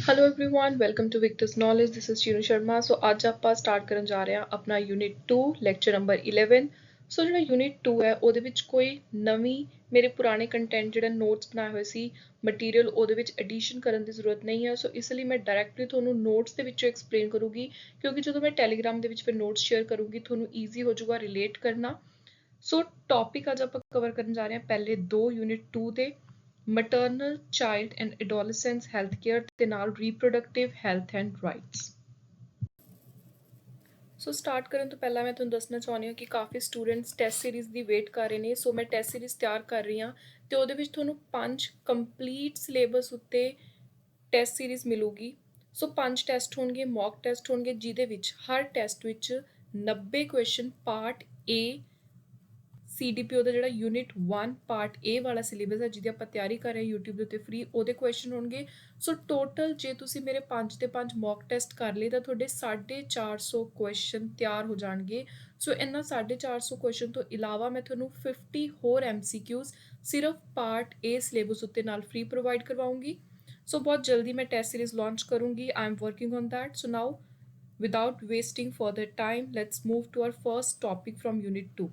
Hello everyone, welcome to Victors knowledge. This is Sheenu Sharma. So ਅੱਜ ਆਪਾਂ start ਕਰਨ ਜਾ ਰਹੇ ਹਾਂ ਆਪਣਾ ਯੂਨਿਟ 2 ਲੈਕਚਰ ਨੰਬਰ 11। ਸੋ ਜਿਹੜਾ ਯੂਨਿਟ 2 ਹੈ ਉਹਦੇ ਵਿੱਚ ਕੋਈ ਨਵੀਂ ਮੇਰੇ ਪੁਰਾਣੇ ਕੰਟੈਂਟ ਜਿਹੜਾ ਨੋਟਸ ਬਣਾਏ ਹੋਏ ਸੀ ਮਟੀਰੀਅਲ ਉਹਦੇ ਵਿੱਚ ਐਡੀਸ਼ਨ ਕਰਨ ਦੀ ਜ਼ਰੂਰਤ ਨਹੀਂ ਹੈ। ਸੋ ਇਸ ਲਈ ਮੈਂ ਡਾਇਰੈਕਟਲੀ ਤੁਹਾਨੂੰ ਨੋਟਸ ਦੇ ਵਿੱਚੋਂ ਐਕਸਪਲੇਨ ਕਰੂੰਗੀ, ਕਿਉਂਕਿ ਜਦੋਂ ਮੈਂ ਟੈਲੀਗ੍ਰਾਮ ਦੇ ਵਿੱਚ ਫਿਰ ਨੋਟਸ ਸ਼ੇਅਰ ਕਰੂੰਗੀ ਤੁਹਾਨੂੰ ਈਜ਼ੀ ਹੋ ਜਾਊਗਾ ਰਿਲੇਟ ਕਰਨਾ। ਸੋ ਟੌਪਿਕ ਅੱਜ ਆਪਾਂ ਕਵਰ ਕਰਨ ਜਾ ਰਹੇ ਹਾਂ ਪਹਿਲੇ ਦੋ ਯੂਨਿਟ 2 ਦੇ maternal, child and adolescence healthcare ਤੇ ਨਾਲ reproductive health and rights। So start ਕਰਨ ਤੋਂ ਪਹਿਲਾਂ ਮੈਂ ਤੁਹਾਨੂੰ ਦੱਸਣਾ ਚਾਹੁੰਦੀ ਹਾਂ ਕਿ ਕਾਫੀ ਸਟੂਡੈਂਟਸ ਟੈਸਟ ਸੀਰੀਜ਼ ਦੀ ਵੇਟ ਕਰ ਰਹੇ ਨੇ। ਸੋ ਮੈਂ ਟੈਸਟ ਸੀਰੀਜ਼ ਤਿਆਰ ਕਰ ਰਹੀ ਹਾਂ ਤੇ ਉਹਦੇ ਵਿੱਚ ਤੁਹਾਨੂੰ 5 ਕੰਪਲੀਟ ਸਿਲੇਬਸ ਉੱਤੇ ਟੈਸਟ ਸੀਰੀਜ਼ ਮਿਲੂਗੀ। ਸੋ 5 ਟੈਸਟ ਹੋਣਗੇ, ਮੌਕ ਟੈਸਟ ਹੋਣਗੇ, ਜਿਹਦੇ ਵਿੱਚ ਹਰ ਟੈਸਟ ਵਿੱਚ 90 ਕੁਐਸਚਨ ਪਾਰਟ ਏ CDPO ਦਾ ਜਿਹੜਾ ਯੂਨਿਟ 1 ਪਾਰਟ A ਵਾਲਾ ਸਿਲੇਬਸ ਹੈ ਜਿਹਦੀ ਆਪਾਂ ਤਿਆਰੀ ਕਰ ਰਹੇ ਹਾਂ YouTube ਦੇ ਉੱਤੇ ਫ੍ਰੀ, ਉਹਦੇ ਕੁਐਸਚਨ ਹੋਣਗੇ। ਸੋ ਟੋਟਲ ਜੇ ਤੁਸੀਂ ਮੇਰੇ 5 ਦੇ 5 ਮੌਕ ਟੈਸਟ ਕਰ ਲਏ ਤਾਂ ਤੁਹਾਡੇ 450 ਕੁਐਸਚਨ ਤਿਆਰ ਹੋ ਜਾਣਗੇ। ਸੋ ਇਹਨਾਂ 450 ਕੁਐਸਚਨ ਤੋਂ ਇਲਾਵਾ ਮੈਂ ਤੁਹਾਨੂੰ 50 ਹੋਰ MCQs ਸਿਰਫ ਪਾਰਟ A ਸਿਲੇਬਸ ਉੱਤੇ ਨਾਲ ਫ੍ਰੀ ਪ੍ਰੋਵਾਈਡ ਕਰਵਾਉਂਗੀ। ਸੋ ਬਹੁਤ ਜਲਦੀ ਮੈਂ ਟੈਸਟ ਸੀਰੀਜ਼ ਲਾਂਚ ਕਰੂੰਗੀ। I am working on that. So now without wasting further time, let's move to our first topic from unit 2।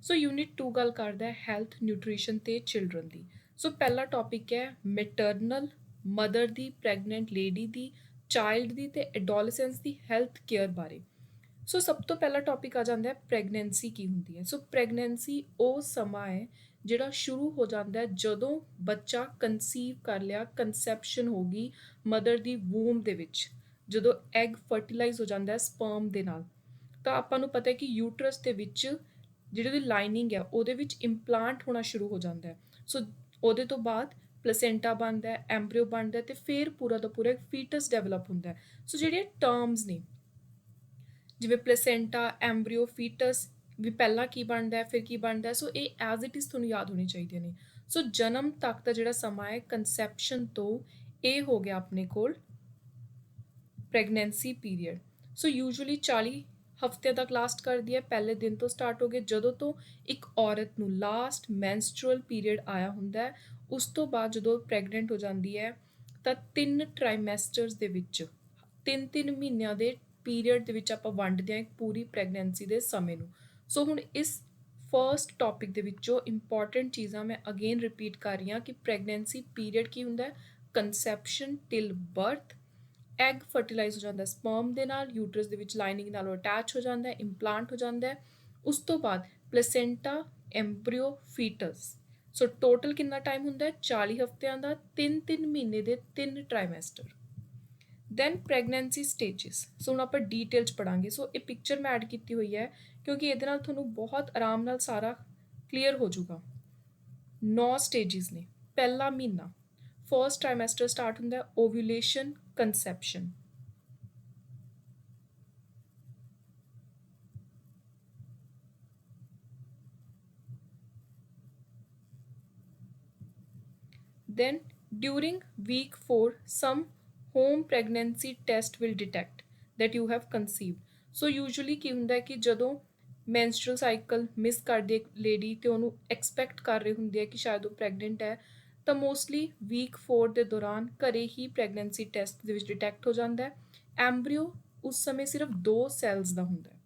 So unit 2 ਗੱਲ ਕਰਦਾ ਹੈ ਹੈਲਥ, ਨਿਊਟ੍ਰੀਸ਼ਨ ਤੇ ਚਿਲਡਰਨ ਦੀ। ਸੋ ਪਹਿਲਾ ਟੌਪਿਕ ਹੈ ਮੈਟਰਨਲ, ਮਦਰ ਦੀ, ਪ੍ਰੈਗਨੈਂਟ ਲੇਡੀ ਦੀ, child ਦੀ ਤੇ ਐਡੋਲੈਸੈਂਸ ਦੀ health care ਬਾਰੇ। ਸੋ ਸਭ ਤੋਂ ਪਹਿਲਾ ਟੌਪਿਕ ਆ ਜਾਂਦਾ ਹੈ ਪ੍ਰੈਗਨੈਂਸੀ ਕੀ ਹੁੰਦੀ ਹੈ। ਸੋ ਪ੍ਰੈਗਨੈਂਸੀ ਉਹ ਸਮਾਂ ਹੈ ਜਿਹੜਾ ਸ਼ੁਰੂ ਹੋ ਜਾਂਦਾ ਹੈ ਜਦੋਂ ਬੱਚਾ ਕਨਸੀਵ ਕਰ ਲਿਆ, ਕੰਸੈਪਸ਼ਨ ਹੋ ਗਈ ਮਦਰ ਦੀ ਵੂਮ ਦੇ ਵਿੱਚ, ਜਦੋਂ ਐਗ ਫਰਟੀਲਾਈਜ਼ ਹੋ ਜਾਂਦਾ ਹੈ ਸਪਰਮ ਦੇ ਨਾਲ। ਤਾਂ ਆਪਾਂ ਨੂੰ ਪਤਾ ਹੈ ਕਿ ਯੂਟਰਸ ਦੇ ਵਿੱਚ ਜਿਹੜੀ ਉਹਦੀ ਲਾਈਨਿੰਗ ਹੈ ਉਹਦੇ ਵਿੱਚ ਇੰਪਲਾਂਟ ਹੋਣਾ ਸ਼ੁਰੂ ਹੋ ਜਾਂਦਾ ਹੈ। ਸੋ ਉਹਦੇ ਤੋਂ ਬਾਅਦ ਪਲੇਸੈਂਟਾ ਬਣਦਾ ਹੈ, ਐਮਬ੍ਰਿਓ ਬਣਦਾ ਹੈ ਤੇ ਫਿਰ ਪੂਰਾ ਦਾ ਪੂਰਾ ਇੱਕ ਫੀਟਸ ਡਿਵੈਲਪ ਹੁੰਦਾ ਹੈ। ਸੋ ਜਿਹੜੀਆਂ ਟਰਮਸ ਨੇ ਜਿਵੇਂ ਪਲੇਸੈਂਟਾ, ਐਮਬ੍ਰਿਓ, ਫੀਟਸ ਵੀ ਪਹਿਲਾਂ ਕੀ ਬਣਦਾ ਹੈ ਫਿਰ ਕੀ ਬਣਦਾ ਹੈ, ਸੋ ਇਹ ਐਜ਼ ਇਟ ਇਜ਼ ਤੁਹਾਨੂੰ ਯਾਦ ਹੋਣੀ ਚਾਹੀਦੀਆਂ ਨੇ। ਸੋ ਜਨਮ ਤੱਕ ਦਾ ਜਿਹੜਾ ਸਮਾਂ ਹੈ ਕੰਸੈਪਸ਼ਨ ਤੋਂ ਇਹ ਹੋ ਗਿਆ ਆਪਣੇ ਕੋਲ ਪ੍ਰੈਗਨੈਂਸੀ ਪੀਰੀਅਡ। ਸੋ ਯੂਜੂਅਲੀ 40 ਹਫ਼ਤਿਆਂ ਤੱਕ ਲਾਸਟ ਕਰਦੀ ਹੈ। ਪਹਿਲੇ ਦਿਨ ਤੋਂ ਸਟਾਰਟ ਹੋ ਕੇ ਜਦੋਂ ਤੋਂ ਇੱਕ ਔਰਤ ਨੂੰ ਲਾਸਟ ਮੈਂਸਟਰੂਅਲ ਪੀਰੀਅਡ ਆਇਆ ਹੁੰਦਾ ਹੈ, ਉਸ ਤੋਂ ਬਾਅਦ ਜਦੋਂ ਪ੍ਰੈਗਨੈਂਟ ਹੋ ਜਾਂਦੀ ਹੈ ਤਾਂ 3 ਟ੍ਰਾਈਮੈਸਟਰਸ ਦੇ ਵਿੱਚ 3-3 ਮਹੀਨਿਆਂ ਦੇ ਪੀਰੀਅਡ ਦੇ ਵਿੱਚ ਆਪਾਂ ਵੰਡਦੇ ਹਾਂ ਇੱਕ ਪੂਰੀ ਪ੍ਰੈਗਨੈਂਸੀ ਦੇ ਸਮੇਂ ਨੂੰ। ਸੋ ਹੁਣ ਇਸ ਫਰਸਟ ਟੌਪਿਕ ਦੇ ਵਿੱਚੋਂ ਇੰਪੋਰਟੈਂਟ ਚੀਜ਼ਾਂ ਮੈਂ ਅਗੇਨ ਰਿਪੀਟ ਕਰ ਰਹੀ ਹਾਂ ਕਿ ਪ੍ਰੈਗਨੈਂਸੀ ਪੀਰੀਅਡ ਕੀ ਹੁੰਦਾ ਹੈ, ਕੰਸੈਪਸ਼ਨ ਟਿਲ ਬਰਥ, ਐਗ ਫਰਟੀਲਾਈਜ਼ ਹੋ ਜਾਂਦਾ ਸਪਰਮ ਦੇ ਨਾਲ, ਯੂਟਰਸ ਦੇ ਵਿੱਚ ਲਾਈਨਿੰਗ ਨਾਲੋਂ ਅਟੈਚ ਹੋ ਜਾਂਦਾ ਹੈ, ਇੰਪਲਾਂਟ ਹੋ ਜਾਂਦਾ ਹੈ। ਉਸ ਤੋਂ ਬਾਅਦ ਪਲੇਸੈਂਟਾ, ਐਮਬ੍ਰਿਓ, ਫੀਟਸ। ਸੋ ਟੋਟਲ ਕਿੰਨਾ ਟਾਈਮ ਹੁੰਦਾ ਹੈ 40 ਹਫ਼ਤਿਆਂ ਦਾ, 3-3 ਮਹੀਨੇ ਦੇ 3 trimester. Then pregnancy stages. So ਹੁਣ ਆਪਾਂ ਡੀਟੇਲ 'ਚ ਪੜਾਂਗੇ। ਸੋ ਇਹ ਪਿਕਚਰ ਮੈਂ ਐਡ ਕੀਤੀ ਹੋਈ ਹੈ ਕਿਉਂਕਿ ਇਹਦੇ ਨਾਲ ਤੁਹਾਨੂੰ ਬਹੁਤ ਆਰਾਮ ਨਾਲ ਸਾਰਾ ਕਲੀਅਰ ਹੋ ਜਾਊਗਾ। 9 ਸਟੇਜਸ ਨੇ। ਪਹਿਲਾ ਮਹੀਨਾ ਫਰਸਟ ਟ੍ਰਾਈਮੈਸਟਰ ਸਟਾਰਟ ਹੁੰਦਾ ਹੈ ovulation, ਕੰਸੈਪਸ਼ਨ। Then during week 4 some home pregnancy test will detect that you have conceived। So usually ਕੀ ਹੁੰਦਾ ਹੈ ਕਿ ਜਦੋਂ menstrual cycle ਮਿਸ ਕਰਦੀ ਹੈ ਲੇਡੀ ਤੇ ਉਹਨੂੰ ਐਕਸਪੈਕਟ ਕਰ ਰਹੇ ਹੁੰਦੇ ਆ ਕਿ ਸ਼ਾਇਦ ਉਹ ਪ੍ਰੈਗਨੈਂਟ ਹੈ, ਤਾਂ ਮੋਸਟਲੀ ਵੀਕ 4 ਦੇ ਦੌਰਾਨ ਘਰੇ ਹੀ ਪ੍ਰੈਗਨੈਂਸੀ ਟੈਸਟ ਦੇ ਵਿੱਚ ਡਿਟੈਕਟ ਹੋ ਜਾਂਦਾ ਹੈ। ਐਮਬ੍ਰਿਓ ਉਸ ਸਮੇਂ ਸਿਰਫ 2 ਸੈਲਸ ਦਾ ਹੁੰਦਾ ਹੈ।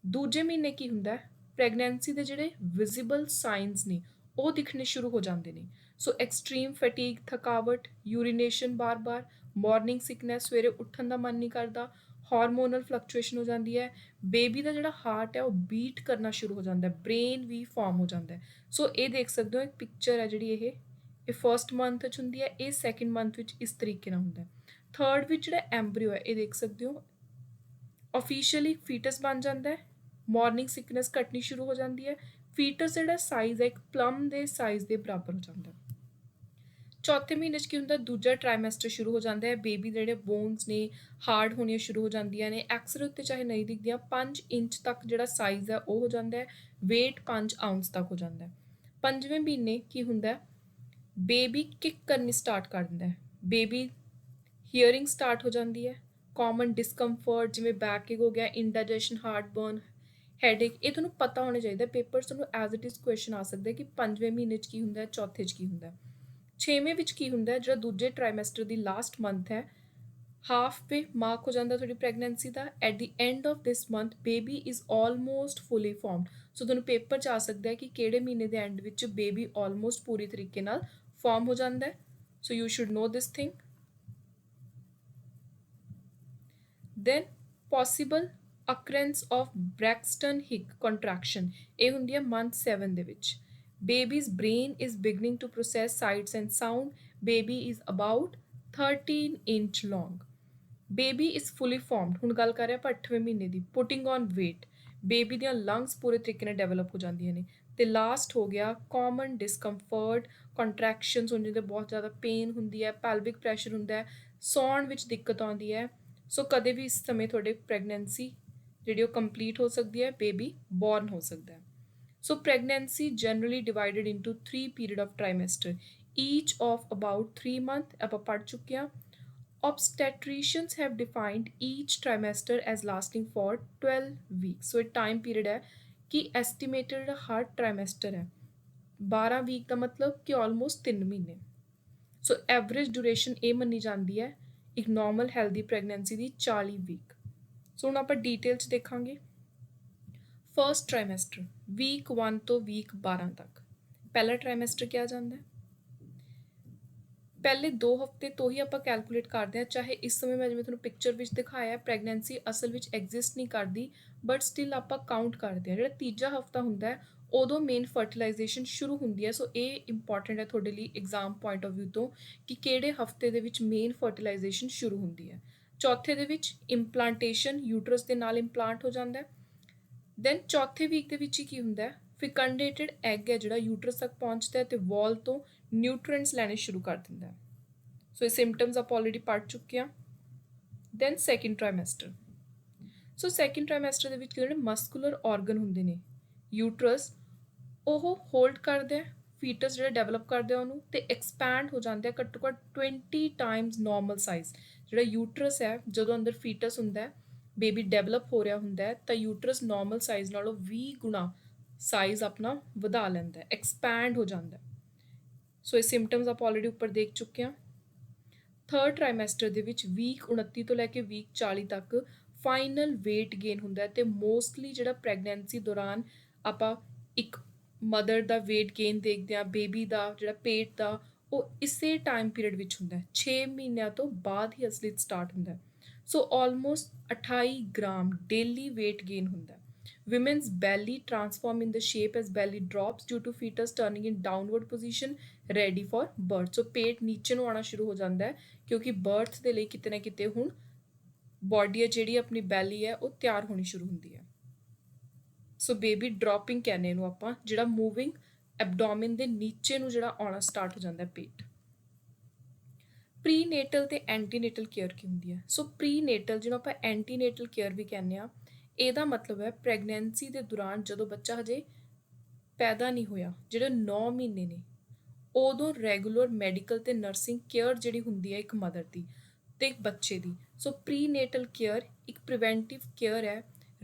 ਦੂਜੇ ਮਹੀਨੇ ਕੀ ਹੁੰਦਾ ਹੈ, ਪ੍ਰੈਗਨੈਂਸੀ ਦੇ ਜਿਹੜੇ ਵਿਜ਼ੀਬਲ ਸਾਈਨਸ ਨੇ ਉਹ ਦਿਖਣੇ ਸ਼ੁਰੂ ਹੋ ਜਾਂਦੇ ਨੇ। ਸੋ ਐਕਸਟ੍ਰੀਮ ਫੈਟੀਗ, ਥਕਾਵਟ, ਯੂਰੀਨੇਸ਼ਨ ਬਾਰ-ਬਾਰ, ਮਾਰਨਿੰਗ ਸਿਕਨੈਸ, ਸਵੇਰੇ ਉੱਠਣ ਦਾ ਮਨ ਨਹੀਂ ਕਰਦਾ, ਹਾਰਮੋਨਲ ਫਲਕਚੁਏਸ਼ਨ ਹੋ ਜਾਂਦੀ ਹੈ, ਬੇਬੀ ਦਾ ਜਿਹੜਾ ਹਾਰਟ ਹੈ ਉਹ ਬੀਟ ਕਰਨਾ ਸ਼ੁਰੂ ਹੋ ਜਾਂਦਾ ਹੈ, ਬ੍ਰੇਨ ਵੀ ਫਾਰਮ ਹੋ ਜਾਂਦਾ ਹੈ। ਸੋ ਇਹ ਦੇਖ ਸਕਦੇ ਹੋ ਇੱਕ ਪਿਕਚਰ ਹੈ ਜਿਹੜੀ ਇਹ ਫਰਸਟ ਮੰਥ 'ਚ ਹੁੰਦੀ ਹੈ, ਇਹ ਸੈਕਿੰਡ ਮੰਥ ਵਿੱਚ ਇਸ ਤਰੀਕੇ ਨਾਲ ਹੁੰਦਾ ਹੈ। ਥਰਡ ਵਿੱਚ ਜਿਹੜਾ ਐਮਬ੍ਰਿਓ ਹੈ ਇਹ ਦੇਖ ਸਕਦੇ ਹੋ ਆਫੀਸ਼ੀਅਲੀ ਫੀਟਸ ਬਣ ਜਾਂਦਾ ਹੈ, ਮਾਰਨਿੰਗ ਸਿਕਨੈਸ ਘਟਣੀ ਸ਼ੁਰੂ ਹੋ ਜਾਂਦੀ ਹੈ, ਫੀਟਸ ਜਿਹੜਾ ਸਾਈਜ਼ ਹੈ ਇੱਕ ਪਲਮ ਦੇ ਸਾਈਜ਼ ਦੇ ਬਰਾਬਰ ਹੋ ਜਾਂਦਾ ਹੈ। ਚੌਥੇ ਮਹੀਨੇ 'ਚ ਕੀ ਹੁੰਦਾ, ਦੂਜਾ ਟ੍ਰਾਈਮੈਸਟਰ ਸ਼ੁਰੂ ਹੋ ਜਾਂਦਾ ਹੈ, ਬੇਬੀ ਦੇ ਜਿਹੜੇ ਬੋਨਸ ਨੇ ਹਾਰਡ ਹੋਣੀਆਂ ਸ਼ੁਰੂ ਹੋ ਜਾਂਦੀਆਂ ਨੇ, ਐਕਸਰੇ ਉੱਤੇ ਚਾਹੇ ਨਹੀਂ ਦਿਖਦੀਆਂ, 5 ਇੰਚ ਤੱਕ ਜਿਹੜਾ ਸਾਈਜ਼ ਹੈ ਉਹ ਹੋ ਜਾਂਦਾ ਹੈ, weight 5 ਆਉਂਸ ਤੱਕ ਹੋ ਜਾਂਦਾ ਹੈ। 5ਵੇਂ ਮਹੀਨੇ ਕੀ ਹੁੰਦਾ, ਬੇਬੀ ਕਿਕ ਕਰਨੀ ਸਟਾਰਟ ਕਰ ਦਿੰਦਾ ਹੈ, ਬੇਬੀ ਹੀਅਰਿੰਗ ਸਟਾਰਟ ਹੋ ਜਾਂਦੀ ਹੈ, ਕਾਮਨ ਡਿਸਕੰਫਰਟ ਜਿਵੇਂ ਬੈਕ ਹੋ ਗਿਆ, ਇੰਡਾਈਜੈਸ਼ਨ, ਹਾਰਟਬਰਨ, ਹੈਡੇਕ, ਇਹ ਤੁਹਾਨੂੰ ਪਤਾ ਹੋਣਾ ਚਾਹੀਦਾ। ਪੇਪਰ 'ਚ ਤੁਹਾਨੂੰ ਐਜ਼ ਇਟ ਇਜ਼ ਕੁਐਸਚਨ ਆ ਸਕਦਾ ਕਿ 5ਵੇਂ ਮਹੀਨੇ 'ਚ ਕੀ ਹੁੰਦਾ, ਚੌਥੇ 'ਚ ਕੀ ਹੁੰਦਾ। 6ਵੇਂ ਵਿੱਚ ਕੀ ਹੁੰਦਾ, ਜਿਹੜਾ ਦੂਜੇ ਟ੍ਰਾਈਮੈਸਟਰ ਦੀ ਲਾਸਟ ਮੰਥ ਹੈ, ਹਾਫ ਵੇ ਮਾਰਕ ਹੋ ਜਾਂਦਾ ਤੁਹਾਡੀ ਪ੍ਰੈਗਨੈਂਸੀ ਦਾ। At the end of this month baby is almost fully formed. So ਤੁਹਾਨੂੰ ਪੇਪਰ 'ਚ ਆ ਸਕਦਾ ਹੈ ਕਿ ਕਿਹੜੇ ਮਹੀਨੇ ਦੇ ਐਂਡ ਵਿੱਚ ਬੇਬੀ ਆਲਮੋਸਟ ਪੂਰੀ ਤਰੀਕੇ ਨਾਲ ਫਾਰਮ ਹੋ ਜਾਂਦਾ ਹੈ। So you should know this thing. Then possible occurrence of Braxton Hicks contraction, ਇਹ ਹੁੰਦੀ ਹੈ ਮੰਥ 7 ਦੇ ਵਿੱਚ। Baby's brain is beginning to process sights and sound. Baby is about 13 inch long. Baby is fully formed, ਹੁਣ ਗੱਲ ਕਰ ਰਹੇ ਆਪਾਂ 8ਵੇਂ ਮਹੀਨੇ ਦੀ। ਪੁਟਿੰਗ ਔਨ ਵੇਟ, ਬੇਬੀ ਦੀਆਂ ਲੰਗਸ ਪੂਰੇ ਤਰੀਕੇ ਨਾਲ ਡਿਵੈਲਪ ਹੋ ਜਾਂਦੀਆਂ ਨੇ। ਤੇ ਲਾਸਟ ਹੋ ਗਿਆ ਕਾਮਨ ਡਿਸਕੰਫਰਟ, ਕੰਟਰੈਕਸ਼ਨਸ ਹੁੰਦੀਆਂ ਤੇ ਬਹੁਤ ਜ਼ਿਆਦਾ ਪੇਨ ਹੁੰਦੀ ਹੈ, ਪੈਲਵਿਕ ਪ੍ਰੈਸ਼ਰ ਹੁੰਦਾ ਹੈ, ਸੌਣ ਵਿੱਚ ਦਿੱਕਤ ਆਉਂਦੀ ਹੈ। ਸੋ ਕਦੇ ਵੀ ਇਸ ਸਮੇਂ ਤੁਹਾਡੇ ਪ੍ਰੈਗਨੈਂਸੀ ਜਿਹੜੀ ਉਹ ਕੰਪਲੀਟ ਹੋ ਸਕਦੀ ਹੈ, ਬੇਬੀ ਬੋਰਨ ਹੋ ਸਕਦਾ ਹੈ। So pregnancy generally divided into 3 period of trimester, each of about 3 month, ਆਪਾਂ ਪੜ੍ਹ ਚੁੱਕੇ ਹਾਂ। Obstetricians have defined each trimester as lasting for 12 weeks. So ਇਹ time period ਹੈ ਕਿ estimated ਹਰ trimester ਹੈ 12 ਵੀਕ ਦਾ ਮਤਲਬ ਕਿ almost 3 ਮਹੀਨੇ। ਸੋ ਐਵਰੇਜ ਡਿਊਰੇਸ਼ਨ ਇਹ ਮੰਨੀ ਜਾਂਦੀ ਹੈ ਇੱਕ ਨਾਰਮਲ ਹੈਲਦੀ ਪ੍ਰੈਗਨੈਂਸੀ ਦੀ 40 ਵੀਕ। ਸੋ ਹੁਣ ਆਪਾਂ ਡਿਟੇਲ 'ਚ ਦੇਖਾਂਗੇ। ਫਰਸਟ ਟ੍ਰਾਈਮੈਸਟਰ ਵੀਕ 1 ਤੋਂ ਵੀਕ 12 ਤੱਕ ਪਹਿਲਾ ਟ੍ਰਾਈਮੈਸਟਰ ਕਿਹਾ ਜਾਂਦਾ ਹੈ। ਪਹਿਲੇ 2 ਹਫ਼ਤੇ ਤੋਂ ਹੀ ਆਪਾਂ ਕੈਲਕੂਲੇਟ ਕਰਦੇ ਹਾਂ, ਚਾਹੇ ਇਸ ਸਮੇਂ ਮੈਂ ਜਿਵੇਂ ਤੁਹਾਨੂੰ ਪਿਕਚਰ ਵਿੱਚ ਦਿਖਾਇਆ ਪ੍ਰੈਗਨੈਂਸੀ ਅਸਲ ਵਿੱਚ ਐਗਜ਼ਿਸਟ ਨਹੀਂ ਕਰਦੀ, ਬਟ ਸਟਿਲ ਆਪਾਂ ਕਾਊਂਟ ਕਰਦੇ ਹਾਂ। ਜਿਹੜਾ ਤੀਜਾ ਹਫ਼ਤਾ ਹੁੰਦਾ ਹੈ ਉਦੋਂ ਮੇਨ ਫਰਟੀਲਾਈਜੇਸ਼ਨ ਸ਼ੁਰੂ ਹੁੰਦੀ ਹੈ। ਸੋ ਇਹ ਇੰਪੋਰਟੈਂਟ ਹੈ ਤੁਹਾਡੇ ਲਈ ਐਗਜ਼ਾਮ ਪੁਆਇੰਟ ਆਫ ਵਿਊ ਤੋਂ ਕਿ ਕਿਹੜੇ ਹਫ਼ਤੇ ਦੇ ਵਿੱਚ ਮੇਨ ਫਰਟੀਲਾਈਜੇਸ਼ਨ ਸ਼ੁਰੂ ਹੁੰਦੀ ਹੈ। ਚੌਥੇ ਦੇ ਵਿੱਚ ਇੰਪਲਾਂਟੇਸ਼ਨ, ਯੂਟਰਸ ਦੇ ਨਾਲ ਇੰਪਲਾਂਟ ਹੋ ਜਾਂਦਾ ਹੈ। ਦੈਨ ਚੌਥੇ ਵੀਕ ਦੇ ਵਿੱਚ ਹੀ ਕੀ ਹੁੰਦਾ ਹੈ, ਫਿਕੰਡੇਟਡ ਐਗ ਹੈ ਜਿਹੜਾ ਯੂਟਰਸ ਤੱਕ ਪਹੁੰਚਦਾ ਹੈ ਤੇ ਵਾਲ ਤੋਂ ਨਿਊਟ੍ਰੀਐਂਟਸ ਲੈਣੇ ਸ਼ੁਰੂ ਕਰ ਦਿੰਦਾ ਹੈ। ਸੋ ਇਹ ਸਿੰਪਟਮਸ ਆਪਾਂ ਆਲਰੇਡੀ ਪੜ੍ਹ ਚੁੱਕੇ ਹਾਂ। Then second trimester. So second trimester ਦੇ ਵਿੱਚ ਜਿਹੜੇ ਮਸਕੂਲਰ ਆਰਗਨ ਹੁੰਦੇ ਨੇ ਯੂਟਰਸ, ਉਹ ਹੋਲਡ ਕਰਦੇ ਆ ਫੀਟਸ ਜਿਹੜਾ ਡਿਵੈਲਪ ਕਰਦੇ ਆ ਉਹਨੂੰ, ਤੇ ਐਕਸਪੈਂਡ ਹੋ ਜਾਂਦੇ ਆ ਘੱਟੋ ਘੱਟ 20 ਟਾਈਮਸ ਨਾਰਮਲ ਸਾਈਜ਼। ਜਿਹੜਾ ਯੂਟਰਸ ਹੈ ਜਦੋਂ ਅੰਦਰ ਫੀਟਸ ਹੁੰਦਾ ਹੈ, ਬੇਬੀ ਡਿਵੈਲਪ ਹੋ ਰਿਹਾ ਹੁੰਦਾ ਹੈ, ਤਾਂ ਯੂਟਰਸ ਨਾਰਮਲ ਸਾਈਜ਼ ਨਾਲੋਂ 20 ਗੁਣਾ ਸਾਈਜ਼ ਆਪਣਾ ਵਧਾ ਲੈਂਦਾ ਹੈ, ਐਕਸਪੈਂਡ ਹੋ ਜਾਂਦਾ ਹੈ। ਸੋ ਇਹ ਸਿੰਪਟਮਸ ਆਪਾਂ ਆਲਰੇਡੀ ਉੱਪਰ ਦੇਖ ਚੁੱਕੇ ਹਾਂ। ਥਰਡ ਟ੍ਰਾਈਮੈਸਟਰ ਦੇ ਵਿੱਚ ਵੀਕ 29 ਤੋਂ ਲੈ ਕੇ ਵੀਕ 40 ਤੱਕ ਫਾਈਨਲ weight gain ਹੁੰਦਾ ਹੈ, ਤੇ ਮੋਸਟਲੀ ਜਿਹੜਾ ਪ੍ਰੈਗਨੈਂਸੀ ਦੌਰਾਨ ਆਪਾਂ ਇੱਕ ਮਦਰ ਦਾ weight gain ਦੇਖਦੇ ਹਾਂ, ਬੇਬੀ ਦਾ ਜਿਹੜਾ ਪੇਟ ਦਾ, ਉਹ ਇਸੇ ਟਾਈਮ ਪੀਰੀਅਡ ਵਿੱਚ ਹੁੰਦਾ ਹੈ। 6 ਮਹੀਨਿਆਂ ਤੋਂ ਬਾਅਦ ਹੀ ਅਸਲੀ ਸਟਾਰਟ ਹੁੰਦਾ ਹੈ। So almost 28 gram daily weight gain ਹੁੰਦਾ ਹੈ। Women's belly transform in the shape as belly drops due to fetus turning in downward position ready for birth. So ਪੇਟ ਨੀਚੇ ਨੂੰ ਆਉਣਾ ਸ਼ੁਰੂ ਹੋ ਜਾਂਦਾ ਹੈ ਕਿਉਂਕਿ ਬਰਥ ਦੇ ਲਈ ਕਿਤੇ ਨਾ ਕਿਤੇ ਹੁਣ ਬੋਡੀ ਹੈ ਜਿਹੜੀ ਆਪਣੀ ਬੈਲੀ ਹੈ ਉਹ ਤਿਆਰ ਹੋਣੀ ਸ਼ੁਰੂ ਹੁੰਦੀ ਹੈ। ਸੋ ਬੇਬੀ ਡ੍ਰੌਪਿੰਗ ਕਹਿੰਦੇ ਇਹਨੂੰ ਆਪਾਂ, ਜਿਹੜਾ ਮੂਵਿੰਗ ਐਬਡੋਮਿਨ ਦੇ ਨੀਚੇ ਨੂੰ ਜਿਹੜਾ ਆਉਣਾ ਸਟਾਰਟ ਹੋ ਜਾਂਦਾ ਪੇਟ। ਪ੍ਰੀਨੇਟਲ ਤੇ ਐਂਟੀਨੇਟਲ ਕੇਅਰ ਕੀ ਹੁੰਦੀ ਹੈ? ਸੋ ਪ੍ਰੀਨੇਟਲ ਜਿਹਨੂੰ ਆਪਾਂ ਐਂਟੀਨੇਟਲ ਕੇਅਰ ਵੀ ਕਹਿੰਦੇ ਆ, ਇਹਦਾ ਮਤਲਬ ਹੈ ਪ੍ਰੈਗਨੈਂਸੀ ਦੇ ਦੌਰਾਨ ਜਦੋਂ ਬੱਚਾ ਹਜੇ ਪੈਦਾ ਨਹੀਂ ਹੋਇਆ, ਜਿਹੜੇ 9 ਮਹੀਨੇ ਨੇ, ਉਦੋਂ ਰੈਗੂਲਰ ਮੈਡੀਕਲ ਤੇ ਨਰਸਿੰਗ ਕੇਅਰ ਜਿਹੜੀ ਹੁੰਦੀ ਹੈ ਇੱਕ ਮਦਰ ਦੀ ਤੇ ਇੱਕ ਬੱਚੇ ਦੀ। ਸੋ ਪ੍ਰੀਨੇਟਲ ਕੇਅਰ ਇੱਕ ਪ੍ਰੀਵੈਂਟਿਵ ਕੇਅਰ ਹੈ।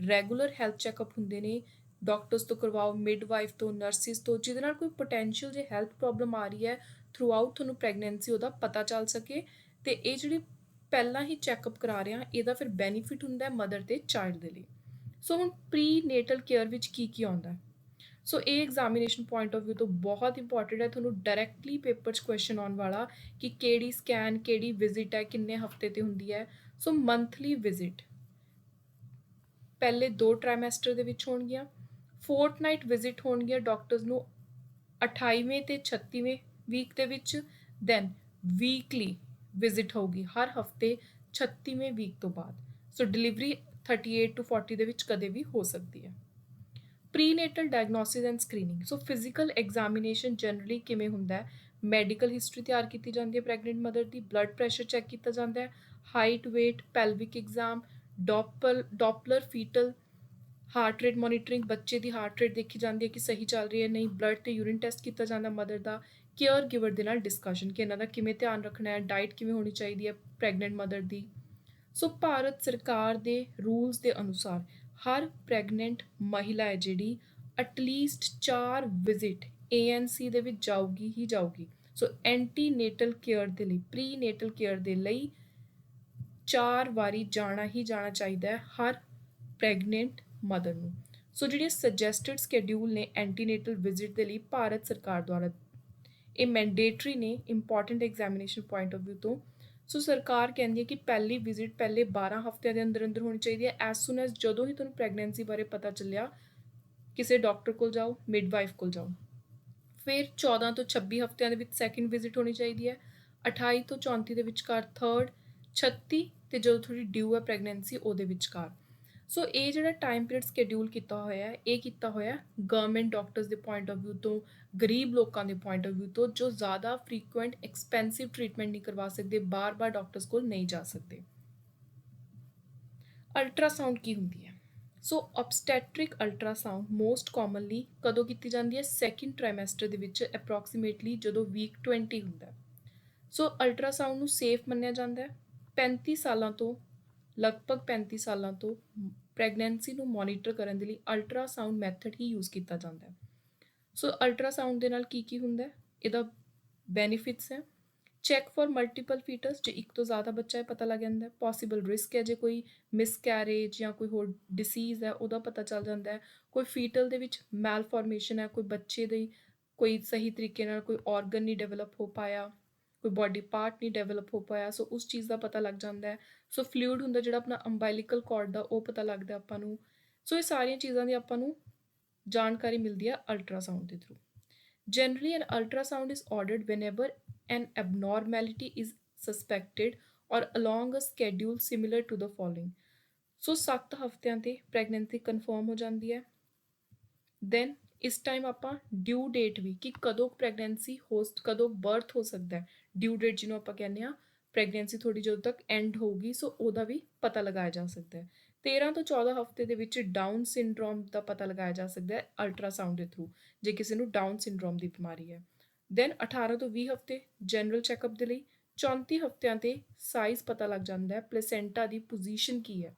ਰੈਗੂਲਰ ਹੈਲਥ ਚੈੱਕਅਪ ਹੁੰਦੇ ਨੇ, ਡਾਕਟਰਸ ਤੋਂ ਕਰਵਾਓ, ਮਿਡਵਾਈਫ ਤੋਂ, ਨਰਸਿਸ ਤੋਂ, ਜਿਹਦੇ ਨਾਲ ਕੋਈ ਪੋਟੈਂਸ਼ੀਅਲ ਜੇ ਹੈਲਥ ਪ੍ਰੋਬਲਮ ਆ ਰਹੀ ਹੈ ਥਰੂ ਆਊਟ ਤੁਹਾਨੂੰ ਪ੍ਰੈਗਨੈਂਸੀ ਉਹਦਾ ਪਤਾ ਚੱਲ ਸਕੇ। ਤੇ ਇਹ ਜਿਹੜੀ ਪਹਿਲਾਂ ਹੀ ਚੈੱਕਅਪ ਕਰਾ ਰਹੇ ਹਾਂ ਇਹਦਾ ਫਿਰ ਬੈਨੀਫਿਟ ਹੁੰਦਾ ਹੈ ਮਦਰ ਤੇ ਚਾਈਲਡ ਦੇ ਲਈ। ਸੋ ਹੁਣ ਪ੍ਰੀਨੇਟਲ ਕੇਅਰ ਵਿੱਚ ਕੀ ਕੀ ਆਉਂਦਾ? ਸੋ ਇਹ ਐਗਜ਼ਾਮੀਨੇਸ਼ਨ ਪੁਆਇੰਟ ਆਫ ਵਿਊ ਤੋਂ ਬਹੁਤ ਇੰਪੋਰਟੈਂਟ ਹੈ, ਤੁਹਾਨੂੰ ਡਾਇਰੈਕਟਲੀ ਪੇਪਰ 'ਚ ਕੁਐਸਚਨ ਆਉਣ ਵਾਲਾ ਕਿ ਕਿਹੜੀ ਸਕੈਨ, ਕਿਹੜੀ ਵਿਜ਼ਿਟ ਹੈ, ਕਿੰਨੇ ਹਫ਼ਤੇ ਤੇ ਹੁੰਦੀ ਹੈ। ਸੋ ਮੰਥਲੀ ਵਿਜ਼ਿਟ ਪਹਿਲੇ 2 ਟ੍ਰਾਈਮੈਸਟਰ ਦੇ ਵਿੱਚ ਹੋਣਗੀਆਂ। ਫੋਰਟਨਾਈਟ ਵਿਜ਼ਿਟ ਹੋਣਗੀਆਂ ਡਾਕਟਰਸ ਨੂੰ 28ਵੇਂ ਤੇ 36ਵੇਂ ਵੀਕ ਦੇ ਵਿੱਚ। ਦੈਨ ਵੀਕਲੀ ਵਿਜ਼ਿਟ ਹੋਊਗੀ ਹਰ ਹਫ਼ਤੇ 36ਵੇਂ ਵੀਕ ਤੋਂ ਬਾਅਦ। ਸੋ ਡਿਲੀਵਰੀ 38 to 40 ਦੇ ਵਿੱਚ ਕਦੇ ਵੀ ਹੋ ਸਕਦੀ ਹੈ। Prenatal diagnosis and screening. So physical examination generally ਕਿਵੇਂ ਹੁੰਦਾ ਹੈ? ਮੈਡੀਕਲ ਹਿਸਟਰੀ ਤਿਆਰ ਕੀਤੀ ਜਾਂਦੀ ਹੈ ਪ੍ਰੈਗਨੈਂਟ ਮਦਰ ਦੀ, ਬਲੱਡ ਪ੍ਰੈਸ਼ਰ ਚੈੱਕ ਕੀਤਾ ਜਾਂਦਾ ਹੈ, height, weight, pelvic exam, Doppler fetal heart rate monitoring, ਬੱਚੇ ਦੀ ਹਾਰਟ ਰੇਟ ਦੇਖੀ ਜਾਂਦੀ ਹੈ ਕਿ ਸਹੀ ਚੱਲ ਰਹੀ ਹੈ ਨਹੀਂ, ਬਲੱਡ ਤੇ ਯੂਰਿਨ ਟੈਸਟ ਕੀਤਾ ਜਾਂਦਾ ਮਦਰ ਦਾ, ਕੇਅਰ ਗਿਵਰ ਦੇ ਨਾਲ ਡਿਸਕਸ਼ਨ ਕਿ ਇਹਨਾਂ ਦਾ ਕਿਵੇਂ ਧਿਆਨ ਰੱਖਣਾ ਹੈ, ਡਾਈਟ ਕਿਵੇਂ ਹੋਣੀ ਚਾਹੀਦੀ ਹੈ ਪ੍ਰੈਗਨੈਂਟ ਮਦਰ ਦੀ। ਸੋ ਭਾਰਤ ਸਰਕਾਰ ਦੇ ਰੂਲਸ ਦੇ ਅਨੁਸਾਰ ਹਰ ਪ੍ਰੈਗਨੈਂਟ ਮਹਿਲਾ ਹੈ ਜਿਹੜੀ ਐਟਲੀਸਟ 4 ਵਿਜ਼ਿਟ ANC ਦੇ ਵਿੱਚ ਜਾਊਗੀ ਹੀ ਜਾਊਗੀ। ਸੋ ਐਂਟੀਨੇਟਲ ਕੇਅਰ ਦੇ ਲਈ, ਪ੍ਰੀਨੇਟਲ ਕੇਅਰ ਦੇ ਲਈ 4 ਵਾਰੀ ਜਾਣਾ ਹੀ ਜਾਣਾ ਚਾਹੀਦਾ ਹੈ ਹਰ ਪ੍ਰੈਗਨੈਂਟ ਮਦਰ ਨੂੰ। ਸੋ ਜਿਹੜੇ ਸਜੈਸਟਡ ਸਕੇਡਿਊਲ ਨੇ ਐਂਟੀਨੇਟਲ ਵਿਜ਼ਿਟ ਦੇ ਲਈ ਭਾਰਤ ਸਰਕਾਰ ਦੁਆਰਾ, ਇਹ ਮੈਂਡੇਟਰੀ ਨੇ important examination point of view ਤੋਂ। ਸੋ ਸਰਕਾਰ ਕਹਿੰਦੀ ਹੈ ਕਿ ਪਹਿਲੀ ਵਿਜ਼ਿਟ ਪਹਿਲੇ 12 ਹਫ਼ਤਿਆਂ ਦੇ ਅੰਦਰ ਅੰਦਰ ਹੋਣੀ ਚਾਹੀਦੀ ਹੈ। ਐਜ਼ ਸੂਨ ਐਜ਼ ਜਦੋਂ ਹੀ ਤੁਹਾਨੂੰ ਪ੍ਰੈਗਨੈਂਸੀ ਬਾਰੇ ਪਤਾ ਚੱਲਿਆ, ਕਿਸੇ ਡਾਕਟਰ ਕੋਲ ਜਾਓ, ਮਿਡਵਾਈਫ ਕੋਲ ਜਾਓ। ਫਿਰ 14 ਤੋਂ 26 ਹਫ਼ਤਿਆਂ ਦੇ ਵਿੱਚ ਸੈਕਿੰਡ ਵਿਜ਼ਿਟ ਹੋਣੀ ਚਾਹੀਦੀ ਹੈ, 28 ਤੋਂ 34 ਦੇ ਵਿਚਕਾਰ ਥਰਡ, 36 ਤੇ ਜਦੋਂ ਥੋੜੀ ਡਿਊ ਹੈ ਪ੍ਰੈਗਨੈਂਸੀ ਉਹਦੇ ਵਿਚਕਾਰ। ਸੋ ਇਹ ਜਿਹੜਾ ਟਾਈਮ ਪੀਰੀਅਡ ਸਕੇਡਿਊਲ ਕੀਤਾ ਹੋਇਆ ਹੈ, ਇਹ ਕੀਤਾ ਹੋਇਆ ਗਵਰਨਮੈਂਟ ਡਾਕਟਰਸ ਦੇ ਪੁਆਇੰਟ ਆਫ ਵਿਊ ਤੋਂ, ਗਰੀਬ ਲੋਕਾਂ ਦੇ ਪੁਆਇੰਟ ਆਫ ਵਿਊ ਤੋਂ, ਜੋ ਜ਼ਿਆਦਾ ਫ੍ਰੀਕੁਐਂਟ ਐਕਸਪੈਂਸਿਵ ਟ੍ਰੀਟਮੈਂਟ ਨਹੀਂ ਕਰਵਾ ਸਕਦੇ, ਬਾਰ-ਬਾਰ ਡਾਕਟਰਸ ਕੋਲ ਨਹੀਂ ਜਾ ਸਕਦੇ। ਅਲਟਰਾਸਾਊਂਡ ਕੀ ਹੁੰਦੀ ਹੈ? ਸੋ obstetric ਅਲਟਰਾਸਾਊਂਡ ਮੋਸਟ ਕਾਮਨਲੀ ਕਦੋਂ ਕੀਤੀ ਜਾਂਦੀ ਹੈ? ਸੈਕਿੰਡ ਟ੍ਰਾਈਮੈਸਟਰ ਦੇ ਵਿੱਚ ਅਪਰੋਕਸੀਮੇਟਲੀ ਜਦੋਂ ਵੀਕ 20 ਹੁੰਦਾ। ਸੋ ਅਲਟਰਾਸਾਊਂਡ ਨੂੰ ਸੇਫ ਮੰਨਿਆ ਜਾਂਦਾ ਹੈ। 35 ਸਾਲਾਂ ਤੋਂ, ਲਗਭਗ 35 ਸਾਲਾਂ ਤੋਂ ਪ੍ਰੈਗਨੈਂਸੀ ਨੂੰ ਮੋਨੀਟਰ ਕਰਨ ਦੇ ਲਈ ਅਲਟਰਾਸਾਊਂਡ ਮੈਥਡ ਹੀ ਯੂਜ਼ ਕੀਤਾ ਜਾਂਦਾ ਹੈ। ਸੋ ਅਲਟਰਾਸਾਊਂਡ ਦੇ ਨਾਲ ਕੀ ਕੀ ਹੁੰਦਾ ਹੈ? ਇਹਦਾ ਬੈਨੀਫਿਟਸ ਹੈ, ਚੈੱਕ ਫॉर ਮਲਟੀਪਲ ਫੀਟਸ, ਜੇ ਇੱਕ ਤੋਂ ਜ਼ਿਆਦਾ ਬੱਚਾ ਹੈ ਪਤਾ ਲੱਗ ਜਾਂਦਾ ਹੈ। ਪੋਸੀਬਲ ਰਿਸਕ ਹੈ, ਜੇ ਕੋਈ ਮਿਸਕੈਰੇਜ ਜਾਂ ਕੋਈ ਹੋਰ ਡਿਸੀਜ਼ ਹੈ ਉਹਦਾ ਪਤਾ ਚੱਲ ਜਾਂਦਾ ਹੈ। ਕੋਈ ਫੀਟਲ ਦੇ ਵਿੱਚ ਮੈਲਫਾਰਮੇਸ਼ਨ ਹੈ, ਕੋਈ ਬੱਚੇ ਦੀ ਕੋਈ ਸਹੀ ਤਰੀਕੇ ਨਾਲ ਕੋਈ ਆਰਗਨ ਨਹੀਂ ਡਿਵੈਲਪ ਹੋ ਪਾਇਆ, ਕੋਈ ਬੋਡੀ ਪਾਰਟ ਨਹੀਂ ਡਿਵੈਲਪ ਹੋ ਪਾਇਆ, ਸੋ ਉਸ ਚੀਜ਼ ਦਾ ਪਤਾ ਲੱਗ ਜਾਂਦਾ ਹੈ। ਸੋ ਫਲੂਇਡ ਹੁੰਦਾ ਜਿਹੜਾ ਆਪਣਾ ਅੰਬਾਈਲਿਕਲ ਕਾਰਡ ਦਾ, ਉਹ ਪਤਾ ਲੱਗਦਾ ਆਪਾਂ ਨੂੰ। ਸੋ ਇਹ ਸਾਰੀਆਂ ਚੀਜ਼ਾਂ ਦੀ ਆਪਾਂ ਨੂੰ ਜਾਣਕਾਰੀ ਮਿਲਦੀ ਹੈ ਅਲਟਰਾਸਾਊਂਡ ਦੇ through. Generally, an ultrasound is ordered whenever an abnormality is suspected or along a schedule similar to the following. So 7 ਹਫ਼ਤਿਆਂ ਤੇ ਪ੍ਰੈਗਨੈਂਸੀ ਕਨਫਰਮ ਹੋ ਜਾਂਦੀ ਹੈ। ਦੈਨ ਇਸ ਟਾਈਮ ਆਪਾਂ ਡਿਊ ਡੇਟ ਵੀ, ਕਿ ਕਦੋਂ ਪ੍ਰੈਗਨੈਂਸੀ ਕਦੋਂ ਬਰਥ ਹੋ ਸਕਦਾ ਹੈ, ਡਿਊ ਡੇਟ ਜਿਹਨੂੰ ਆਪਾਂ ਕਹਿੰਦੇ ਹਾਂ, ਪ੍ਰੈਗਨੈਂਸੀ ਥੋੜੀ ਜਦੋਂ ਤੱਕ ਐਂਡ ਹੋਊਗੀ, ਸੋ ਉਹਦਾ ਵੀ ਪਤਾ ਲਗਾਇਆ ਜਾ ਸਕਦਾ ਹੈ। 13 ਤੋਂ 14 ਹਫ਼ਤੇ ਦੇ ਵਿੱਚ ਡਾਊਨ ਸਿੰਡਰੋਮ ਦਾ ਪਤਾ ਲਗਾਇਆ ਜਾ ਸਕਦਾ ਹੈ ਅਲਟਰਾਸਾਊਂਡ ਦੇ ਥਰੂ, ਜੇ ਕਿਸੇ ਨੂੰ ਡਾਊਨ ਸਿੰਡਰੋਮ ਦੀ ਬਿਮਾਰੀ ਹੈ। ਦੈਨ 18 ਤੋਂ 20 ਹਫ਼ਤੇ ਜਨਰਲ ਚੈੱਕਅਪ ਦੇ ਲਈ। 34 ਹਫ਼ਤਿਆਂ ਤੇ ਸਾਈਜ਼ ਪਤਾ ਲੱਗ ਜਾਂਦਾ ਹੈ, ਪਲੇਸੈਂਟਾ ਦੀ ਪੋਜੀਸ਼ਨ ਕੀ ਹੈ।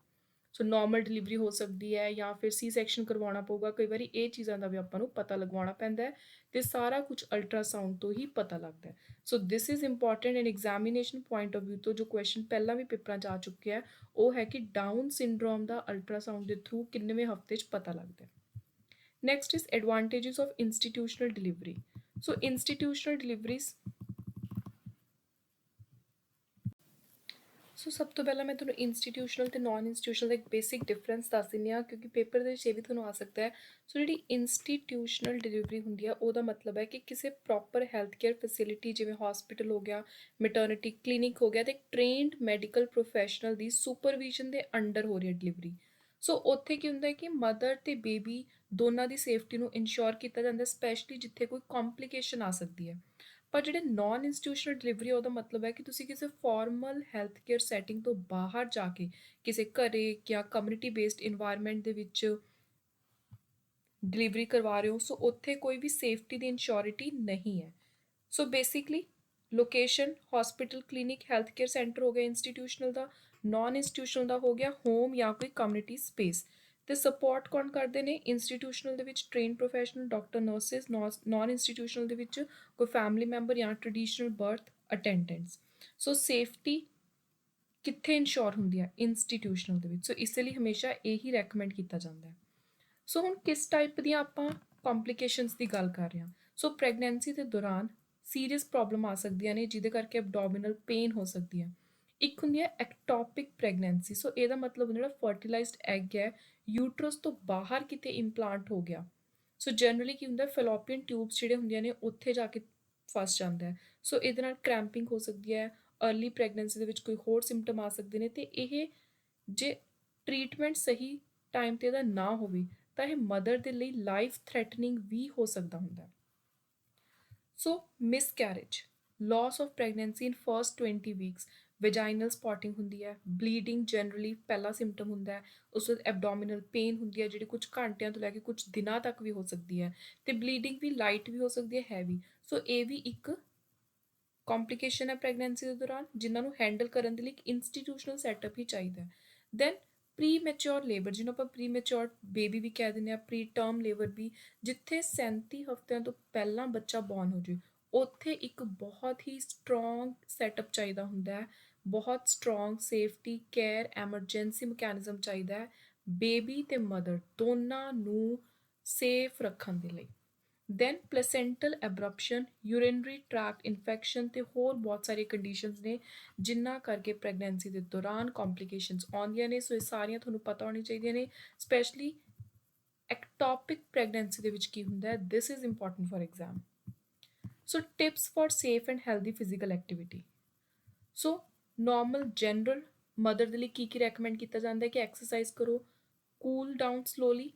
ਸੋ ਨਾਰਮਲ ਡਿਲੀਵਰੀ ਹੋ ਸਕਦੀ ਹੈ ਜਾਂ ਫਿਰ ਸੀ ਸੈਕਸ਼ਨ ਕਰਵਾਉਣਾ ਪਊਗਾ, ਕਈ ਵਾਰੀ ਇਹ ਚੀਜ਼ਾਂ ਦਾ ਵੀ ਆਪਾਂ ਨੂੰ ਪਤਾ ਲਗਵਾਉਣਾ ਪੈਂਦਾ ਹੈ, ਤੇ ਸਾਰਾ ਕੁਝ ਅਲਟਰਾਸਾਊਂਡ ਤੋਂ ਹੀ ਪਤਾ ਲੱਗਦਾ ਹੈ। So this is important and examination point of view ਤੋਂ ਜੋ ਕੁਐਸਚਨ ਪਹਿਲਾਂ ਵੀ ਪੇਪਰਾਂ 'ਚ ਆ ਚੁੱਕਿਆ ਹੈ, ਉਹ ਹੈ ਕਿ ਡਾਊਨ ਸਿੰਡਰੋਮ ਦਾ ਅਲਟਰਾਸਾਊਂਡ ਦੇ ਥਰੂ ਕਿੰਨੇਵੇਂ ਹਫ਼ਤੇ 'ਚ ਪਤਾ ਲੱਗਦਾ ਹੈ। Next is advantages of institutional delivery. So institutional deliveries, so ਸਭ ਤੋਂ ਪਹਿਲਾਂ ਮੈਂ ਤੁਹਾਨੂੰ ਇੰਸਟੀਟਿਊਸ਼ਨਲ ਤੇ ਨਾਨ ਇੰਸਟੀਟਿਊਸ਼ਨਲ ਦਾ ਇੱਕ ਬੇਸਿਕ ਡਿਫਰੈਂਸ ਦੱਸ ਦਿੰਦੀ ਹਾਂ, ਕਿਉਂਕਿ ਪੇਪਰ ਦੇ ਵਿੱਚ ਇਹ ਵੀ ਤੁਹਾਨੂੰ ਆ ਸਕਦਾ ਹੈ। ਸੋ ਜਿਹੜੀ ਇੰਸਟੀਟਿਊਸ਼ਨਲ ਡਿਲੀਵਰੀ ਹੁੰਦੀ ਆ, ਉਹਦਾ ਮਤਲਬ ਹੈ ਕਿ ਕਿਸੇ ਪ੍ਰੋਪਰ ਹੈਲਥ ਕੇਅਰ ਫੈਸਿਲਿਟੀ, ਜਿਵੇਂ ਹਸਪੀਟਲ ਹੋ ਗਿਆ, ਮੈਟਰਨਿਟੀ ਕਲੀਨਿਕ ਹੋ ਗਿਆ, ਤੇ ਟ੍ਰੇਨਡ ਮੈਡੀਕਲ ਪ੍ਰੋਫੈਸ਼ਨਲ ਦੀ ਸੁਪਰਵਿਜ਼ਨ ਦੇ ਅੰਡਰ ਹੋ ਰਹੀ ਹੈ ਡਿਲੀਵਰੀ। ਸੋ ਉੱਥੇ ਕੀ ਹੁੰਦਾ ਹੈ ਕਿ ਮਦਰ ਤੇ ਬੇਬੀ ਦੋਨਾਂ ਦੀ ਸੇਫਟੀ ਨੂੰ ਇਨਸ਼ੋਰ ਕੀਤਾ ਜਾਂਦਾ, ਸਪੈਸ਼ਲੀ ਜਿੱਥੇ ਕੋਈ ਕੰਪਲਿਕੇਸ਼ਨ ਆ ਸਕਦੀ ਹੈ। ਪਰ ਜਿਹੜੇ ਨਾਨ ਇੰਸਟੀਟਿਊਸ਼ਨਲ ਡਿਲੀਵਰੀ, ਉਹਦਾ ਮਤਲਬ ਹੈ ਕਿ ਤੁਸੀਂ ਕਿਸੇ ਫਾਰਮਲ ਹੈਲਥ ਕੇਅਰ ਸੈਟਿੰਗ ਤੋਂ ਬਾਹਰ ਜਾ ਕੇ ਕਿਸੇ ਘਰੇ ਜਾਂ ਕਮਿਊਨਿਟੀ ਬੇਸਡ ਇਨਵਾਇਰਨਮੈਂਟ ਦੇ ਵਿੱਚ ਡਿਲੀਵਰੀ ਕਰਵਾ ਰਹੇ ਹੋ। ਸੋ ਉੱਥੇ ਕੋਈ ਵੀ ਸੇਫਟੀ ਦੀ ਇੰਸ਼ੋਰਿਟੀ ਨਹੀਂ ਹੈ। So basically location hospital, clinic, health care centre ਹੋ ਗਿਆ ਇੰਸਟੀਟਿਊਸ਼ਨਲ ਦਾ। ਨਾਨ ਇੰਸਟੀਟਿਊਸ਼ਨਲ ਦਾ ਹੋ ਗਿਆ ਹੋਮ ਜਾਂ ਕੋਈ ਕਮਿਊਨਿਟੀ ਸਪੇਸ। ਤੇ ਸਪੋਰਟ ਕੌਣ ਕਰਦੇ ਨੇ? ਇੰਸਟੀਟਿਊਸ਼ਨਲ ਦੇ ਵਿੱਚ train professional, doctor, nurses. Non institutional ਦੇ ਵਿੱਚ ਕੋਈ ਫੈਮਿਲੀ ਮੈਂਬਰ ਜਾਂ traditional birth attendants. So safety ਕਿੱਥੇ ਇਨਸ਼ੋਰ ਹੁੰਦੀ ਹੈ? ਇੰਸਟੀਟਿਊਸ਼ਨਲ ਦੇ ਵਿੱਚ। ਸੋ ਇਸ ਲਈ ਹਮੇਸ਼ਾ ਇਹੀ ਰეკਮੈਂਡ ਕੀਤਾ ਜਾਂਦਾ ਹੈ। ਸੋ ਹੁਣ ਕਿਸ ਟਾਈਪ ਦੀਆਂ ਆਪਾਂ ਕੰਪਲਿਕੇਸ਼ਨਸ ਦੀ ਗੱਲ ਕਰ ਰਹੇ ਹਾਂ? ਸੋ ਪ੍ਰੈਗਨੈਂਸੀ ਦੇ ਦੌਰਾਨ ਸੀਰੀਅਸ ਪ੍ਰੋਬਲਮ ਆ ਸਕਦੀਆਂ ਨੇ, ਜਿਹਦੇ ਕਰਕੇ ਐਬਡੋਮੀਨਲ ਪੇਨ ਹੋ ਸਕਦੀ ਹੈ। ਇੱਕ ਹੁੰਦੀ ਹੈ ਐਕਟੋਪਿਕ ਪ੍ਰੈਗਨੈਂਸੀ। ਸੋ ਇਹਦਾ ਮਤਲਬ ਜਿਹੜਾ ਫਰਟੀਲਾਈਜ਼ਡ ਐਗ ਹੈ, ਯੂਟਰਸ ਤੋਂ ਬਾਹਰ ਕਿਤੇ ਇੰਪਲਾਂਟ ਹੋ ਗਿਆ। ਸੋ ਜਨਰਲੀ ਕੀ ਹੁੰਦਾ, ਫੈਲੋਪੀਅਨ ਟਿਊਬਸ ਜਿਹੜੇ ਹੁੰਦੀਆਂ ਨੇ ਉੱਥੇ ਜਾ ਕੇ ਫਸ ਜਾਂਦਾ ਹੈ। ਸੋ ਇਹਦੇ ਨਾਲ ਕ੍ਰੈਂਪਿੰਗ ਹੋ ਸਕਦੀ ਹੈ। ਅਰਲੀ ਪ੍ਰੈਗਨੈਂਸੀ ਦੇ ਵਿੱਚ ਕੋਈ ਹੋਰ ਸਿੰਪਟਮ ਆ ਸਕਦੇ ਨੇ, ਤੇ ਇਹ ਜੇ ਟ੍ਰੀਟਮੈਂਟ ਸਹੀ ਟਾਈਮ 'ਤੇ ਇਹਦਾ ਨਾ ਹੋਵੇ ਤਾਂ ਇਹ ਮਦਰ ਦੇ ਲਈ ਲਾਈਫ ਥ੍ਰੈਟਨਿੰਗ ਵੀ ਹੋ ਸਕਦਾ ਹੁੰਦਾ। So miscarriage, loss of pregnancy in first 20 weeks, vaginal spotting ਹੁੰਦੀ ਹੈ, ਬਲੀਡਿੰਗ ਜਨਰਲੀ ਪਹਿਲਾ ਸਿੰਪਟਮ ਹੁੰਦਾ ਹੈ। ਉਸ ਤੋਂ ਐਬਡੋਮੀਨਲ ਪੇਨ ਹੁੰਦੀ ਹੈ, ਜਿਹੜੀ ਕੁਝ ਘੰਟਿਆਂ ਤੋਂ ਲੈ ਕੇ ਕੁਝ ਦਿਨਾਂ ਤੱਕ ਵੀ ਹੋ ਸਕਦੀ ਹੈ, ਤੇ ਬਲੀਡਿੰਗ ਵੀ ਲਾਈਟ ਵੀ ਹੋ ਸਕਦੀ ਹੈ, ਹੈਵੀ। ਸੋ ਇਹ ਵੀ ਇੱਕ ਕੰਪਲਿਕੇਸ਼ਨ ਹੈ ਪ੍ਰੈਗਨੈਂਸੀ ਦੇ ਦੌਰਾਨ, ਜਿਨ੍ਹਾਂ ਨੂੰ ਹੈਂਡਲ ਕਰਨ ਦੇ ਲਈ ਇੱਕ ਇੰਸਟੀਟਿਊਸ਼ਨਲ ਸੈਟਅਪ ਹੀ ਚਾਹੀਦਾ ਹੈ। ਦੈਨ ਪ੍ਰੀ ਮੈਚੋਰ ਲੇਬਰ, ਜਿਹਨੂੰ ਆਪਾਂ ਪ੍ਰੀ ਮੈਚੋਰ ਬੇਬੀ ਵੀ ਕਹਿ ਦਿੰਦੇ ਹਾਂ, ਪ੍ਰੀ ਟਰਮ ਲੇਬਰ ਵੀ, ਜਿੱਥੇ 37 ਹਫ਼ਤਿਆਂ ਤੋਂ ਪਹਿਲਾਂ ਬੱਚਾ ਬੌਰਨ ਹੋ ਜਾਵੇ, ਉੱਥੇ ਇੱਕ ਬਹੁਤ ਹੀ ਸਟਰੋਂਗ ਸੈਟਅਪ ਚਾਹੀਦਾ ਹੁੰਦਾ ਹੈ ਬਹੁਤ strong safety care emergency mechanism ਚਾਹੀਦਾ ਹੈ ਬੇਬੀ ਤੇ ਮਦਰ ਦੋਨਾਂ ਨੂੰ ਸੇਫ ਰੱਖਣ ਦੇ ਲਈ। ਦੈਨ ਪਲੇਸੈਂਟਲ ਐਬਰਪਸ਼ਨ, ਯੂਰਿਨਰੀ ਟਰੈਕਟ ਇਨਫੈਕਸ਼ਨ ਤੇ ਹੋਰ ਬਹੁਤ ਸਾਰੀਆਂ ਕੰਡੀਸ਼ਨਸ ਨੇ ਜਿਨ੍ਹਾਂ ਕਰਕੇ ਪ੍ਰੈਗਨੈਂਸੀ ਦੇ ਦੌਰਾਨ ਕੰਪਲਿਕੇਸ਼ਨਸ ਆਉਂਦੀਆਂ ਨੇ। ਸੋ ਇਹ ਸਾਰੀਆਂ ਤੁਹਾਨੂੰ ਪਤਾ ਹੋਣੀ ਚਾਹੀਦੀਆਂ ਨੇ, ਸਪੈਸ਼ਲੀ ਐਕਟੋਪਿਕ ਪ੍ਰੈਗਨੈਂਸੀ ਦੇ ਵਿੱਚ ਕੀ ਹੁੰਦਾ ਹੈ। ਦਿਸ is important for exam. So tips for safe and healthy physical activity. So normal general mother ਦੇ ਲਈ ਕੀ ਰეკਮੈਂਡ ਕੀਤਾ ਜਾਂਦਾ ਹੈ ਕਿ ਐਕਸਰਸਾਈਜ਼ ਕਰੋ, ਕੂਲ ਡਾਊਨ ਸਲੋਲੀ।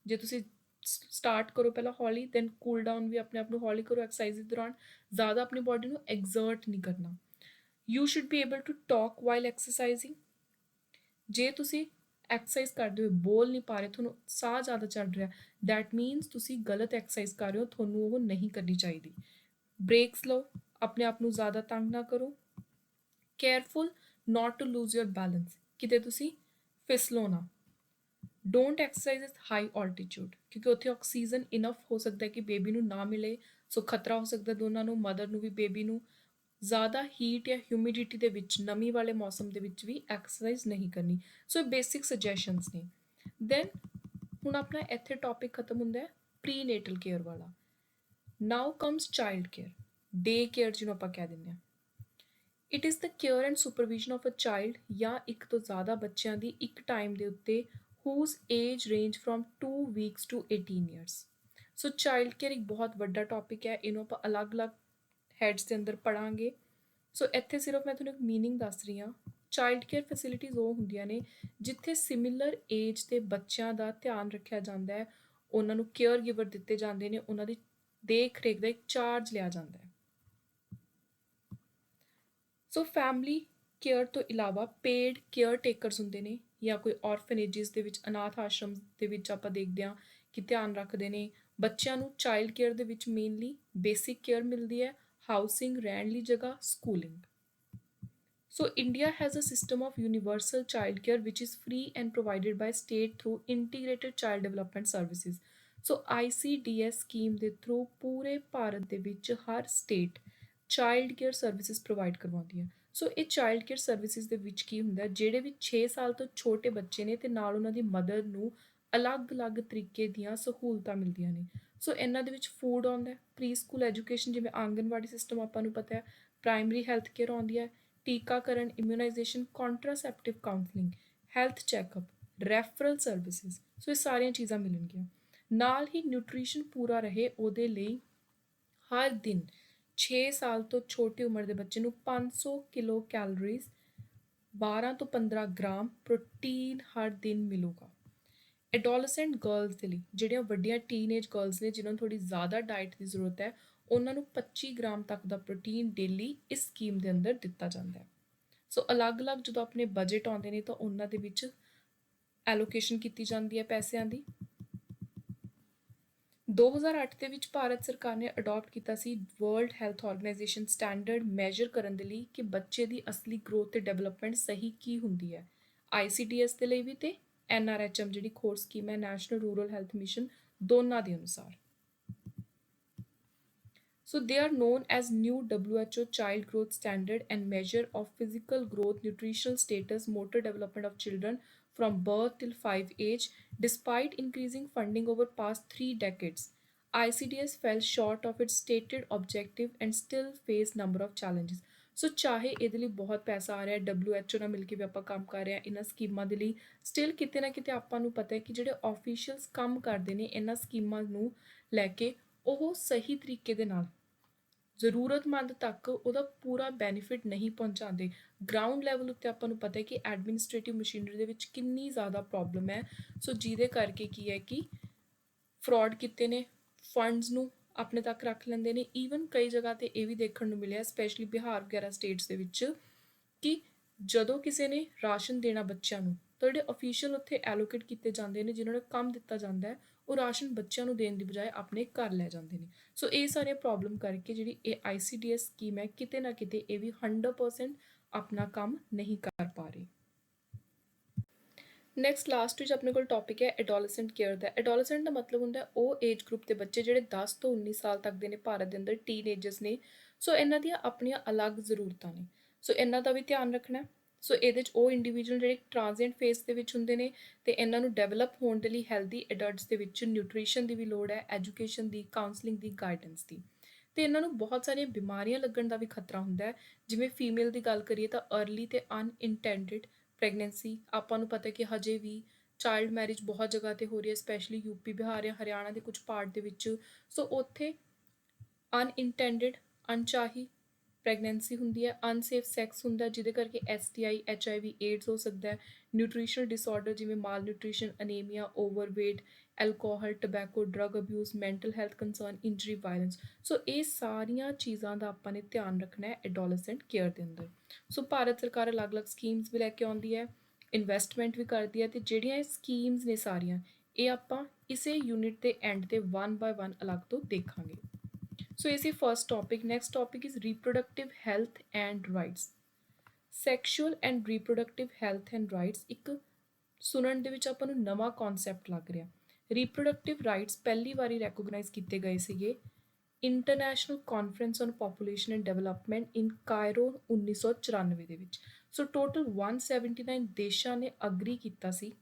ਜੇ ਤੁਸੀਂ ਸਟਾਰਟ ਕਰੋ ਪਹਿਲਾਂ ਹੌਲੀ, ਦੈਨ ਕੂਲ ਡਾਊਨ ਵੀ ਆਪਣੇ ਆਪ ਨੂੰ ਹੌਲੀ ਕਰੋ। ਐਕਸਰਸਾਈਜ਼ ਦੇ ਦੌਰਾਨ ਜ਼ਿਆਦਾ ਆਪਣੀ ਬਾਡੀ ਨੂੰ ਐਗਜ਼ਰਟ ਨਹੀਂ ਕਰਨਾ। You should be able to talk while exercising. ਜੇ ਤੁਸੀਂ ਐਕਸਰਸਾਈਜ਼ ਕਰਦੇ ਹੋਏ ਬੋਲ ਨਹੀਂ ਪਾ ਰਹੇ, ਤੁਹਾਨੂੰ ਸਾਹ ਜ਼ਿਆਦਾ ਚੜ ਰਿਹਾ, ਦੈਟ ਮੀਨਸ ਤੁਸੀਂ ਗਲਤ ਐਕਸਰਸਾਈਜ਼ ਕਰ ਰਹੇ ਹੋ, ਤੁਹਾਨੂੰ ਉਹ ਨਹੀਂ ਕਰਨੀ ਚਾਹੀਦੀ। ਬ੍ਰੇਕਸ ਲਓ, ਆਪਣੇ ਆਪ ਨੂੰ ਜ਼ਿਆਦਾ ਤੰਗ ਨਾ ਕਰੋ। Careful not to lose your balance, ਕਿਤੇ ਤੁਸੀਂ ਫਿਸਲੋ ਨਾ। Don't exercise it high altitude, ਕਿਉਂਕਿ ਉੱਥੇ ਆਕਸੀਜਨ ਇਨਫ ਹੋ ਸਕਦਾ ਹੈ ਕਿ ਬੇਬੀ ਨੂੰ ਨਾ ਮਿਲੇ, ਸੋ ਖਤਰਾ ਹੋ ਸਕਦਾ ਦੋਨਾਂ ਨੂੰ, ਮਦਰ ਨੂੰ ਵੀ ਬੇਬੀ ਨੂੰ। ਜ਼ਿਆਦਾ ਹੀਟ ਜਾਂ ਹਿਊਮਿਡਿਟੀ ਦੇ ਵਿੱਚ, ਨਮੀ ਵਾਲੇ ਮੌਸਮ ਦੇ ਵਿੱਚ ਵੀ ਐਕਸਰਸਾਈਜ਼ ਨਹੀਂ ਕਰਨੀ। ਸੋ ਇਹ ਬੇਸਿਕ ਸੁਜੈਸ਼ਨਸ ਨੇ। ਦੈਨ ਹੁਣ ਆਪਣਾ ਇੱਥੇ ਟੌਪਿਕ ਖਤਮ ਹੁੰਦਾ ਹੈ ਪ੍ਰੀ ਨੇਟਲ ਕੇਅਰ ਵਾਲਾ। Now comes child care, day care ਜਿਹਨੂੰ ਆਪਾਂ ਕਹਿ ਦਿੰਦੇ ਹਾਂ। It is the care and supervision of a child, ਜਾਂ ਇੱਕ ਤੋਂ ਜ਼ਿਆਦਾ ਬੱਚਿਆਂ ਦੀ ਇੱਕ ਟਾਈਮ ਦੇ ਉੱਤੇ, whose age range from 2 weeks to 18 years। So child care ਇੱਕ ਬਹੁਤ ਵੱਡਾ ਟੌਪਿਕ ਹੈ, ਇਹਨੂੰ ਆਪਾਂ ਅਲੱਗ-ਅਲੱਗ ਹੈਡਸ ਦੇ ਅੰਦਰ ਪੜਾਂਗੇ। ਸੋ ਇੱਥੇ ਸਿਰਫ ਮੈਂ ਤੁਹਾਨੂੰ ਇੱਕ ਮੀਨਿੰਗ ਦੱਸ ਰਹੀ ਹਾਂ। ਚਾਈਲਡ ਕੇਅਰ ਫੈਸਿਲਿਟੀਜ਼ ਉਹ ਹੁੰਦੀਆਂ ਨੇ ਜਿੱਥੇ ਸਿਮਿਲਰ ਏਜ ਦੇ ਬੱਚਿਆਂ ਦਾ ਧਿਆਨ ਰੱਖਿਆ ਜਾਂਦਾ ਹੈ, ਉਹਨਾਂ ਨੂੰ ਕੇਅਰ ਗਿਵਰ ਦਿੱਤੇ ਜਾਂਦੇ ਨੇ, ਉਹਨਾਂ ਦੀ ਦੇਖ ਰੇਖ ਦਾ ਇੱਕ ਚਾਰਜ ਲਿਆ ਜਾਂਦਾ ਹੈ। ਸੋ ਫੈਮਿਲੀ ਕੇਅਰ ਤੋਂ ਇਲਾਵਾ ਪੇਡ ਕੇਅਰ ਟੇਕਰਸ ਹੁੰਦੇ ਨੇ, ਜਾਂ ਕੋਈ ਔਰਫਨੇਜਿਸ ਦੇ ਵਿੱਚ, ਅਨਾਥ ਆਸ਼ਰਮ ਦੇ ਵਿੱਚ ਆਪਾਂ ਦੇਖਦੇ ਹਾਂ ਕਿ ਧਿਆਨ ਰੱਖਦੇ ਨੇ ਬੱਚਿਆਂ ਨੂੰ। ਚਾਈਲਡ ਕੇਅਰ ਦੇ ਵਿੱਚ ਮੇਨਲੀ ਬੇਸਿਕ ਕੇਅਰ ਮਿਲਦੀ ਹੈ, ਹਾਊਸਿੰਗ, ਰਹਿਣ ਲਈ ਜਗ੍ਹਾ, schooling. So India has a system of universal childcare which is free and provided by state through integrated child development services। So ICDS scheme ਦੇ ਥਰੂ ਪੂਰੇ ਭਾਰਤ ਦੇ ਵਿੱਚ ਹਰ state child care services provide ਕਰਵਾਉਂਦੀ ਹੈ। ਸੋ ਇਹ ਚਾਈਲਡ ਕੇਅਰ ਸਰਵਿਸਿਜ਼ ਦੇ ਵਿੱਚ ਕੀ ਹੁੰਦਾ, ਜਿਹੜੇ ਵੀ 6 ਸਾਲ ਤੋਂ ਛੋਟੇ ਬੱਚੇ ਨੇ ਤੇ ਨਾਲ ਉਹਨਾਂ ਦੀ ਮਦਰ ਨੂੰ ਅਲੱਗ-ਅਲੱਗ ਤਰੀਕੇ ਦੀਆਂ ਸਹੂਲਤਾਂ ਮਿਲਦੀਆਂ ਨੇ। ਸੋ ਇਹਨਾਂ ਦੇ ਵਿੱਚ ਫੂਡ ਆਉਂਦਾ, ਪ੍ਰੀ ਸਕੂਲ ਐਜੂਕੇਸ਼ਨ ਜਿਵੇਂ ਆਂਗਨਵਾੜੀ ਸਿਸਟਮ ਆਪਾਂ ਨੂੰ ਪਤਾ ਹੈ, ਪ੍ਰਾਇਮਰੀ ਹੈਲਥ ਕੇਅਰ ਆਉਂਦੀ ਹੈ, ਟੀਕਾਕਰਨ, immunisation, contraceptive counselling, health checkup, referral services. So ਇਹ ਸਾਰੀਆਂ ਚੀਜ਼ਾਂ ਮਿਲਣਗੀਆਂ। ਨਾਲ ਹੀ ਨਿਊਟ੍ਰੀਸ਼ਨ ਪੂਰਾ ਰਹੇ ਉਹਦੇ ਲਈ ਹਰ ਦਿਨ 6 ਸਾਲ ਤੋਂ ਛੋਟੀ ਉਮਰ ਦੇ ਬੱਚੇ ਨੂੰ 500 ਕਿਲੋ ਕੈਲੋਰੀਜ਼, 12 ਤੋਂ 15 ਗ੍ਰਾਮ ਪ੍ਰੋਟੀਨ ਹਰ ਦਿਨ ਮਿਲੂਗਾ। ਐਡੋਲਸੈਂਟ ਗਰਲਸ ਦੇ ਲਈ, ਜਿਹੜੀਆਂ ਵੱਡੀਆਂ ਟੀਨਏਜ ਗਰਲਸ ਨੇ ਜਿਨ੍ਹਾਂ ਨੂੰ ਥੋੜੀ ਜ਼ਿਆਦਾ ਡਾਈਟ ਦੀ ਜ਼ਰੂਰਤ ਹੈ, ਉਹਨਾਂ ਨੂੰ 25 ਗ੍ਰਾਮ ਤੱਕ ਦਾ ਪ੍ਰੋਟੀਨ ਡੇਲੀ ਇਸ ਸਕੀਮ ਦੇ ਅੰਦਰ ਦਿੱਤਾ ਜਾਂਦਾ ਹੈ। ਸੋ ਅਲੱਗ-ਅਲੱਗ ਜਦੋਂ ਆਪਣੇ ਬਜਟ ਆਉਂਦੇ ਨੇ ਤਾਂ ਉਹਨਾਂ ਦੇ ਵਿੱਚ ਐਲੋਕੇਸ਼ਨ ਕੀਤੀ ਜਾਂਦੀ ਹੈ ਪੈਸਿਆਂ ਦੀ। 2008 ਦੇ ਵਿੱਚ ਭਾਰਤ ਸਰਕਾਰ ਨੇ ਅਡਾਪਟ ਕੀਤਾ ਸੀ World Health Organisation standard measure ਕਰਨ ਦੇ ਲਈ ਕਿ ਬੱਚੇ ਦੀ ਅਸਲੀ ਗਰੋਥ ਤੇ ਡਿਵੈਲਪਮੈਂਟ ਸਹੀ ਕੀ ਹੁੰਦੀ ਹੈ, ICDS ਦੇ ਲਈ ਵੀ ਤੇ NRHM ਜਿਹੜੀ ਖੋਜ ਸਕੀਮ ਹੈ, ਨੈਸ਼ਨਲ ਰੂਰਲ ਹੈਲਥ ਮਿਸ਼ਨ, ਦੋਨਾਂ ਦੇ ਅਨੁਸਾਰ। So they are known as new WHO child growth standard and measure of physical growth, nutritional status, motor development of children from birth till 5 age. Despite increasing funding over past 3 decades, ICDS fell short of its stated objective and still face number of challenges। ਸੋ ਚਾਹੇ ਇਹਦੇ ਲਈ ਬਹੁਤ ਪੈਸਾ ਆ ਰਿਹਾ, WHO ਨਾਲ ਮਿਲ ਕੇ ਵੀ ਆਪਾਂ ਕੰਮ ਕਰ ਰਹੇ ਹਾਂ ਇਹਨਾਂ ਸਕੀਮਾਂ ਦੇ ਲਈ, ਸਟਿਲ ਕਿਤੇ ਨਾ ਕਿਤੇ ਆਪਾਂ ਨੂੰ ਪਤਾ ਹੈ ਕਿ ਜਿਹੜੇ ਆਫੀਸ਼ੀਅਲਸ ਕੰਮ ਕਰਦੇ ਨੇ ਇਹਨਾਂ ਸਕੀਮਾਂ ਨੂੰ ਲੈ ਕੇ, ਉਹ ਸਹੀ ਤਰੀਕੇ ਦੇ ਨਾਲ ਜ਼ਰੂਰਤਮੰਦ ਤੱਕ ਉਹਦਾ ਪੂਰਾ ਬੈਨੀਫਿਟ ਨਹੀਂ ਪਹੁੰਚਾਉਂਦੇ। ਗਰਾਊਂਡ ਲੈਵਲ ਉੱਤੇ ਆਪਾਂ ਨੂੰ ਪਤਾ ਹੈ ਕਿ ਐਡਮਿਨਿਸਟ੍ਰੇਟਿਵ ਮਸ਼ੀਨਰੀ ਦੇ ਵਿੱਚ ਕਿੰਨੀ ਜ਼ਿਆਦਾ ਪ੍ਰੋਬਲਮ ਹੈ। ਸੋ ਜਿਹਦੇ ਕਰਕੇ ਕੀ ਹੈ ਕਿ ਫਰਾਡ ਕੀਤੇ ਨੇ, ਫੰਡਸ ਨੂੰ ਆਪਣੇ ਤੱਕ ਰੱਖ ਲੈਂਦੇ ਨੇ। ਈਵਨ ਕਈ ਜਗ੍ਹਾ 'ਤੇ ਇਹ ਵੀ ਦੇਖਣ ਨੂੰ ਮਿਲਿਆ, ਸਪੈਸ਼ਲੀ ਬਿਹਾਰ ਵਗੈਰਾ ਸਟੇਟਸ ਦੇ ਵਿੱਚ, ਕਿ ਜਦੋਂ ਕਿਸੇ ਨੇ ਰਾਸ਼ਨ ਦੇਣਾ ਬੱਚਿਆਂ ਨੂੰ ਤਾਂ ਜਿਹੜੇ ਅਫੀਸ਼ੀਅਲ ਉੱਥੇ ਐਲੋਕੇਟ ਕੀਤੇ ਜਾਂਦੇ ਨੇ, ਜਿਨ੍ਹਾਂ ਨੂੰ ਕੰਮ ਦਿੱਤਾ ਜਾਂਦਾ ਹੈ, ਉਹ ਰਾਸ਼ਨ ਬੱਚਿਆਂ ਨੂੰ ਦੇਣ ਦੀ ਬਜਾਏ ਆਪਣੇ ਘਰ ਲੈ ਜਾਂਦੇ ਨੇ। ਸੋ ਇਹ ਸਾਰੀਆਂ ਪ੍ਰੋਬਲਮ ਕਰਕੇ ਜਿਹੜੀ ਇਹ ICDS ਸਕੀਮ ਹੈ, ਕਿਤੇ ਨਾ ਕਿਤੇ ਇਹ ਵੀ 100% ਆਪਣਾ ਕੰਮ ਨਹੀਂ ਕਰ ਪਾ ਰਹੀ। ਨੈਕਸਟ ਲਾਸਟ ਵਿੱਚ ਆਪਣੇ ਕੋਲ ਟੌਪਿਕ ਹੈ ਐਡੋਲਸੈਂਟ ਕੇਅਰ ਦਾ। ਐਡੋਲਸੈਂਟ ਦਾ ਮਤਲਬ ਹੁੰਦਾ ਉਹ ਏਜ ਗਰੁੱਪ ਦੇ ਬੱਚੇ ਜਿਹੜੇ 10 ਤੋਂ 19 ਸਾਲ ਤੱਕ ਦੇ ਨੇ, ਭਾਰਤ ਦੇ ਅੰਦਰ ਟੀਨਏਜਰਸ ਨੇ। ਸੋ ਇਹਨਾਂ ਦੀਆਂ ਆਪਣੀਆਂ ਅਲੱਗ ਜ਼ਰੂਰਤਾਂ ਨੇ। ਸੋ ਇਹਨਾਂ ਦਾ ਵੀ ਧਿਆਨ ਰੱਖਣਾ ਹੈ। ਸੋ ਇਹਦੇ 'ਚ ਉਹ ਇੰਡੀਵਿਜੂਅਲ ਜਿਹੜੇ ਟ੍ਰਾਂਜ਼ੀਐਂਟ ਫੇਸ ਦੇ ਵਿੱਚ ਹੁੰਦੇ ਨੇ ਤੇ ਇਹਨਾਂ ਨੂੰ ਡਿਵੈਲਪ ਹੋਣ ਦੇ ਲਈ ਹੈਲਦੀ ਅਡਲਟਸ ਦੇ ਵਿੱਚ ਨਿਊਟ੍ਰੀਸ਼ਨ ਦੀ ਵੀ ਲੋੜ ਹੈ, ਐਜੂਕੇਸ਼ਨ ਦੀ, ਕਾਉਂਸਲਿੰਗ ਦੀ, ਗਾਈਡੈਂਸ ਦੀ। ਤੇ ਇਹਨਾਂ ਨੂੰ ਬਹੁਤ ਸਾਰੀਆਂ ਬਿਮਾਰੀਆਂ ਲੱਗਣ ਦਾ ਵੀ ਖਤਰਾ ਹੁੰਦਾ ਹੈ। ਜਿਵੇਂ ਫੀਮੇਲ ਦੀ ਗੱਲ ਕਰੀਏ ਤਾਂ ਅਰਲੀ ਤੇ ਅਨਇੰਟੈਂਡਡ ਪ੍ਰੈਗਨੈਂਸੀ, ਆਪਾਂ ਨੂੰ ਪਤਾ ਕਿ ਹਜੇ ਵੀ ਚਾਈਲਡ ਮੈਰਿਜ ਬਹੁਤ ਜਗ੍ਹਾ ਤੇ ਹੋ ਰਹੀ ਹੈ, ਸਪੈਸ਼ਲੀ ਯੂਪੀ, ਬਿਹਾਰ ਜਾਂ ਹਰਿਆਣਾ ਦੇ ਕੁਝ ਪਾਰਟ ਦੇ ਵਿੱਚ। ਸੋ ਉੱਥੇ ਅਨਇੰਟੈਂਡਡ, ਅਣਚਾਹੀ ਪ੍ਰੈਗਨੈਂਸੀ ਹੁੰਦੀ ਹੈ, ਅਨਸੇਫ ਸੈਕਸ ਹੁੰਦਾ ਜਿਹਦੇ ਕਰਕੇ STI, HIV, ਏਡਸ ਹੋ ਸਕਦਾ ਹੈ, ਨਿਊਟ੍ਰੀਸ਼ਨਲ ਡਿਸਆਰਡਰ ਜਿਵੇਂ malnutrition, anaemia, overweight, alcohol, tobacco, drug abuse, mental health concern, injury, violence. So ਇਹ ਸਾਰੀਆਂ ਚੀਜ਼ਾਂ ਦਾ ਆਪਾਂ ਨੇ ਧਿਆਨ ਰੱਖਣਾ ਹੈ ਐਡੋਲੈਸੈਂਟ ਕੇਅਰ ਦੇ ਅੰਦਰ। ਸੋ ਭਾਰਤ ਸਰਕਾਰ ਅਲੱਗ-ਅਲੱਗ ਸਕੀਮਸ ਵੀ ਲੈ ਕੇ ਆਉਂਦੀ ਹੈ, ਇਨਵੈਸਟਮੈਂਟ ਵੀ ਕਰਦੀ ਹੈ, ਤੇ ਜਿਹੜੀਆਂ ਇਹ ਸਕੀਮਸ ਨੇ ਸਾਰੀਆਂ, ਇਹ ਆਪਾਂ ਇਸੇ ਯੂਨਿਟ ਦੇ ਐਂਡ ਤੇ 1 ਬਾਏ 1 ਅਲੱਗ ਤੋਂ ਦੇਖਾਂਗੇ। ਸੋ ਇਹ ਸੀ first topic. Next topic is reproductive health and rights. Sexual and reproductive health and rights ਇੱਕ ਸੁਣਨ ਦੇ ਵਿੱਚ ਆਪਾਂ ਨੂੰ ਨਵਾਂ ਕਨਸੈਪਟ ਲੱਗ ਰਿਹਾ। ਰੀਪਰੋਡਕਟਿਵ ਰਾਈਟਸ ਪਹਿਲੀ ਵਾਰੀ ਰੈਕੋਗਨਾਈਜ਼ ਕੀਤੇ ਗਏ ਸੀਗੇ international conference on population and development in Cairo 1994 ਦੇ ਵਿੱਚ। ਸੋ ਟੋਟਲ 179 ਦੇਸ਼ਾਂ ਨੇ ਅਗਰੀ ਕੀਤਾ ਸੀ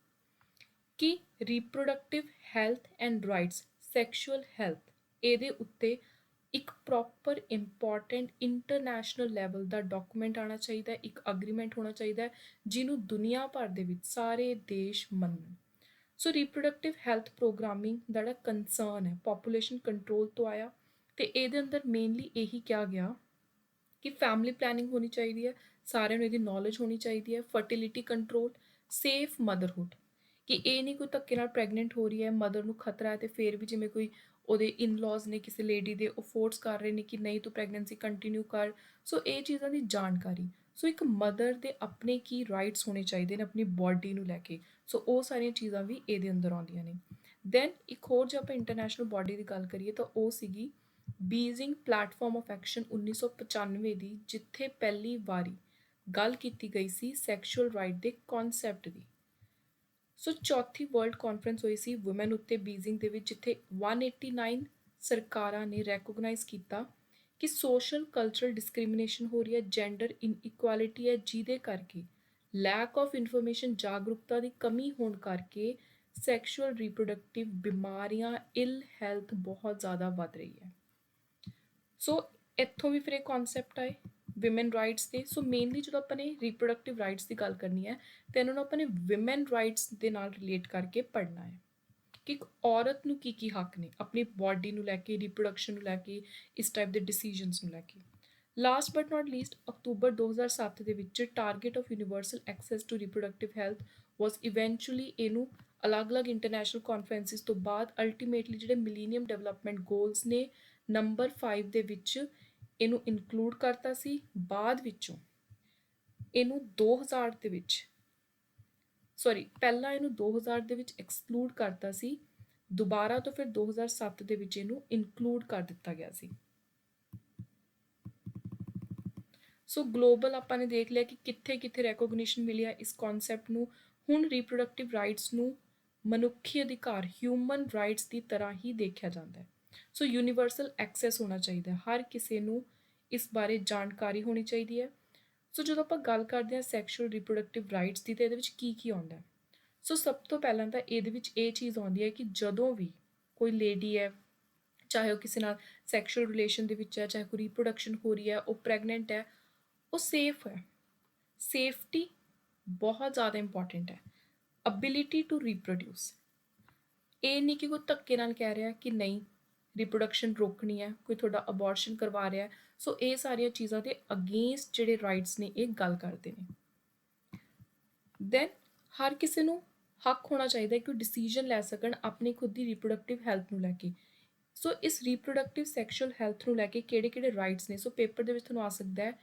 ਕਿ reproductive health and rights, sexual health, ਇਹਦੇ ਉੱਤੇ ਇੱਕ ਪ੍ਰੋਪਰ ਇੰਪੋਰਟੈਂਟ ਇੰਟਰਨੈਸ਼ਨਲ ਲੈਵਲ ਦਾ ਡਾਕੂਮੈਂਟ ਆਉਣਾ ਚਾਹੀਦਾ ਹੈ, ਇੱਕ ਅਗਰੀਮੈਂਟ ਹੋਣਾ ਚਾਹੀਦਾ ਹੈ ਜਿਹਨੂੰ ਦੁਨੀਆ ਭਰ ਦੇ ਵਿੱਚ ਸਾਰੇ ਦੇਸ਼ ਮੰਨਣ। ਸੋ ਰੀਪਰੋਡਕਟਿਵ ਹੈਲਥ ਪ੍ਰੋਗਰਾਮਿੰਗ ਦਾ ਜਿਹੜਾ ਕੰਸਰਨ ਹੈ ਪੋਪੂਲੇਸ਼ਨ ਕੰਟਰੋਲ ਤੋਂ ਆਇਆ, ਤੇ ਇਹਦੇ ਅੰਦਰ ਮੇਨਲੀ ਇਹੀ ਕਿਹਾ ਗਿਆ ਕਿ ਫੈਮਿਲੀ ਪਲੈਨਿੰਗ ਹੋਣੀ ਚਾਹੀਦੀ ਹੈ, ਸਾਰਿਆਂ ਨੂੰ ਇਹਦੀ ਨੌਲੇਜ ਹੋਣੀ ਚਾਹੀਦੀ ਹੈ, ਫਰਟੀਲਿਟੀ ਕੰਟਰੋਲ, ਸੇਫ ਮਦਰਹੁੱਡ, ਕਿ ਇਹ ਨਹੀਂ ਕੋਈ ਧੱਕੇ ਨਾਲ ਪ੍ਰੈਗਨੈਂਟ ਹੋ ਰਹੀ ਹੈ, ਮਦਰ ਨੂੰ ਖਤਰਾ ਹੈ ਤੇ ਫਿਰ ਵੀ ਜਿਵੇਂ ਕੋਈ ਉਹਦੇ ਇਨ-ਲॉज ਨੇ ਕਿਸੇ ਲੇਡੀ ਦੇ, ਉਹ ਫੋਰਸ ਕਰ ਰਹੇ ਨੇ ਕਿ ਨਹੀਂ ਤੂੰ ਪ੍ਰੈਗਨੈਂਸੀ ਕੰਟੀਨਿਊ ਕਰ। ਸੋ ਇਹ ਚੀਜ਼ਾਂ ਦੀ ਜਾਣਕਾਰੀ। ਸੋ ਇੱਕ ਮਦਰ ਦੇ ਆਪਣੇ ਕੀ ਰਾਈਟਸ ਹੋਣੇ ਚਾਹੀਦੇ ਨੇ ਆਪਣੀ ਬੋਡੀ ਨੂੰ ਲੈ ਕੇ, ਸੋ ਉਹ ਸਾਰੀਆਂ ਚੀਜ਼ਾਂ ਵੀ ਇਹਦੇ ਅੰਦਰ ਆਉਂਦੀਆਂ ਨੇ। ਦੈਨ ਇੱਕ ਹੋਰ ਜੇ ਆਪਾਂ ਇੰਟਰਨੈਸ਼ਨਲ ਬਾਡੀ ਦੀ ਗੱਲ ਕਰੀਏ ਤਾਂ ਉਹ ਸੀਗੀ ਬੀਜ਼ਿੰਗ ਪਲੈਟਫਾਰਮ ਆਫ ਐਕਸ਼ਨ 1995 ਦੀ, ਜਿੱਥੇ ਪਹਿਲੀ ਵਾਰੀ ਗੱਲ ਕੀਤੀ ਗਈ ਸੀ ਸੈਕਸ਼ੂਅਲ ਰਾਈਟ ਦੇ ਕਨਸੈਪਟ ਦੀ। ਸੋ ਚੌਥੀ ਵਰਲਡ ਕਾਨਫਰੰਸ ਹੋਈ ਸੀ ਵੂਮੈਨ ਉੱਤੇ ਬੀਜ਼ਿੰਗ ਦੇ ਵਿੱਚ, ਜਿੱਥੇ 189 ਸਰਕਾਰਾਂ ਨੇ ਰੈਕੋਗਨਾਈਜ਼ ਕੀਤਾ ਕਿ ਸੋਸ਼ਲ ਕਲਚਰਲ ਡਿਸਕ੍ਰਿਮੀਨੇਸ਼ਨ ਹੋ ਰਹੀ ਹੈ, ਜੈਂਡਰ ਇਨਇਕੁਐਲਿਟੀ ਹੈ, ਜਿਹਦੇ ਕਰਕੇ ਲੈਕ ਆਫ ਇਨਫੋਰਮੇਸ਼ਨ, ਜਾਗਰੂਕਤਾ ਦੀ ਕਮੀ ਹੋਣ ਕਰਕੇ ਸੈਕਸ਼ੂਅਲ ਰੀਪਰੋਡਕਟਿਵ ਬਿਮਾਰੀਆਂ, ਇਲ ਹੈਲਥ ਬਹੁਤ ਜ਼ਿਆਦਾ ਵੱਧ ਰਹੀ ਹੈ। ਸੋ ਇੱਥੋਂ ਵੀ ਫਿਰ ਇਹ ਕਨਸੈਪਟ ਆਏ ਵਿਮਨ ਰਾਈਟਸ ਦੇ। ਸੋ ਮੇਨਲੀ ਜਦੋਂ ਆਪਾਂ ਨੇ ਰੀਪਰੋਡਕਟਿਵ ਰਾਈਟਸ ਦੀ ਗੱਲ ਕਰਨੀ ਹੈ ਤਾਂ ਇਹਨਾਂ ਨੂੰ ਆਪਾਂ ਨੇ ਵਿਮਨ ਰਾਈਟਸ ਦੇ ਨਾਲ ਰਿਲੇਟ ਕਰਕੇ ਪੜ੍ਹਨਾ ਹੈ ਕਿ ਇੱਕ ਔਰਤ ਨੂੰ ਕੀ ਕੀ ਹੱਕ ਨੇ ਆਪਣੀ ਬਾਡੀ ਨੂੰ ਲੈ ਕੇ, ਰੀਪਰੋਡਕਸ਼ਨ ਨੂੰ ਲੈ ਕੇ, ਇਸ ਟਾਈਪ ਦੇ ਡਿਸੀਜਨਸ ਨੂੰ ਲੈ ਕੇ। ਲਾਸਟ ਬਟ ਨਾਟ ਲੀਸਟ, ਅਕਤੂਬਰ 2007 ਦੇ ਵਿੱਚ target of universal access to reproductive health was eventually, ਇਹਨੂੰ ਅਲੱਗ-ਅਲੱਗ ਇੰਟਰਨੈਸ਼ਨਲ ਕਾਨਫਰੰਸਿਸ ਤੋਂ ਬਾਅਦ ਅਲਟੀਮੇਟਲੀ ਜਿਹੜੇ ਮਿਲੀਨੀਅਮ ਡਿਵੈਲਪਮੈਂਟ ਗੋਲਸ ਨੇ ਨੰਬਰ 5 ਦੇ ਵਿੱਚ ਇਹਨੂੰ ਇਨਕਲੂਡ ਕਰਤਾ ਸੀ। ਬਾਅਦ ਵਿੱਚੋਂ ਇਹਨੂੰ 2000 ਦੇ ਵਿੱਚ, ਪਹਿਲਾਂ ਇਹਨੂੰ 2000 ਦੇ ਵਿੱਚ ਐਕਸਕਲੂਡ ਕਰਤਾ ਸੀ, ਦੁਬਾਰਾ ਤੋਂ ਫਿਰ 2007 ਦੇ ਵਿੱਚ ਇਹਨੂੰ ਇਨਕਲੂਡ ਕਰ ਦਿੱਤਾ ਗਿਆ ਸੀ। ਸੋ ਗਲੋਬਲ ਆਪਾਂ ਨੇ ਦੇਖ ਲਿਆ ਕਿ ਕਿੱਥੇ ਕਿੱਥੇ ਰੈਕੋਗਨੀਸ਼ਨ ਮਿਲਿਆ ਇਸ ਕਨਸੈਪਟ ਨੂੰ। ਹੁਣ ਰੀਪਰੋਡਕਟਿਵ ਰਾਈਟਸ ਨੂੰ ਮਨੁੱਖੀ ਅਧਿਕਾਰ, ਹਿਊਮਨ ਰਾਈਟਸ ਦੀ ਤਰ੍ਹਾਂ ਹੀ ਦੇਖਿਆ ਜਾਂਦਾ ਹੈ। ਸੋ ਯੂਨੀਵਰਸਲ ਐਕਸੈਸ ਹੋਣਾ ਚਾਹੀਦਾ, ਹਰ ਕਿਸੇ ਨੂੰ ਇਸ ਬਾਰੇ ਜਾਣਕਾਰੀ ਹੋਣੀ ਚਾਹੀਦੀ ਹੈ। ਸੋ ਜਦੋਂ ਆਪਾਂ ਗੱਲ ਕਰਦੇ ਹਾਂ ਸੈਕਸ਼ੂਅਲ ਰੀਪਰੋਡਕਟਿਵ ਰਾਈਟਸ ਦੀ, ਤਾਂ ਇਹਦੇ ਵਿੱਚ ਕੀ ਕੀ ਆਉਂਦਾ ਹੈ? ਸੋ ਸਭ ਤੋਂ ਪਹਿਲਾਂ ਤਾਂ ਇਹਦੇ ਵਿੱਚ ਇਹ ਚੀਜ਼ ਆਉਂਦੀ ਹੈ ਕਿ ਜਦੋਂ ਵੀ ਕੋਈ ਲੇਡੀ ਹੈ, ਚਾਹੇ ਉਹ ਕਿਸੇ ਨਾਲ ਸੈਕਸ਼ੂਅਲ ਰਿਲੇਸ਼ਨ ਦੇ ਵਿੱਚ ਹੈ, ਚਾਹੇ ਕੋਈ ਰੀਪਰੋਡਕਸ਼ਨ ਹੋ ਰਹੀ ਹੈ, ਉਹ ਪ੍ਰੈਗਨੈਂਟ ਹੈ, ਉਹ ਸੇਫ ਹੈ। ਸੇਫਟੀ ਬਹੁਤ ਜ਼ਿਆਦਾ ਇੰਪੋਰਟੈਂਟ ਹੈ। ਅਬਿਲਿਟੀ ਟੂ ਰੀਪਰੋਡਿਊਸ, ਇਹ ਨਹੀਂ ਕਿ ਕੋਈ ਧੱਕੇ ਨਾਲ ਕਹਿ ਰਿਹਾ ਕਿ ਨਹੀਂ ਰੀਪਰੋਡਕਸ਼ਨ ਰੋਕਣੀ ਹੈ, ਕੋਈ ਤੁਹਾਡਾ ਅਬੋਰਸ਼ਨ ਕਰਵਾ ਰਿਹਾ। ਸੋ ਇਹ ਸਾਰੀਆਂ ਚੀਜ਼ਾਂ ਦੇ ਅਗੇਂਸਟ ਜਿਹੜੇ ਰਾਈਟਸ ਨੇ ਇਹ ਗੱਲ ਕਰਦੇ ਨੇ। ਦੈਨ ਹਰ ਕਿਸੇ ਨੂੰ ਹੱਕ ਹੋਣਾ ਚਾਹੀਦਾ ਕਿ ਉਹ ਡਿਸੀਜਨ ਲੈ ਸਕਣ ਆਪਣੀ ਖੁਦ ਦੀ ਰੀਪਰੋਡਕਟਿਵ ਹੈਲਥ ਨੂੰ ਲੈ ਕੇ। ਸੋ ਇਸ ਰੀਪਰੋਡਕਟਿਵ ਸੈਕਸ਼ੂਅਲ ਹੈਲਥ ਨੂੰ ਲੈ ਕੇ ਕਿਹੜੇ ਕਿਹੜੇ ਰਾਈਟਸ ਨੇ? ਸੋ ਪੇਪਰ ਦੇ ਵਿੱਚ ਤੁਹਾਨੂੰ ਆ ਸਕਦਾ ਹੈ,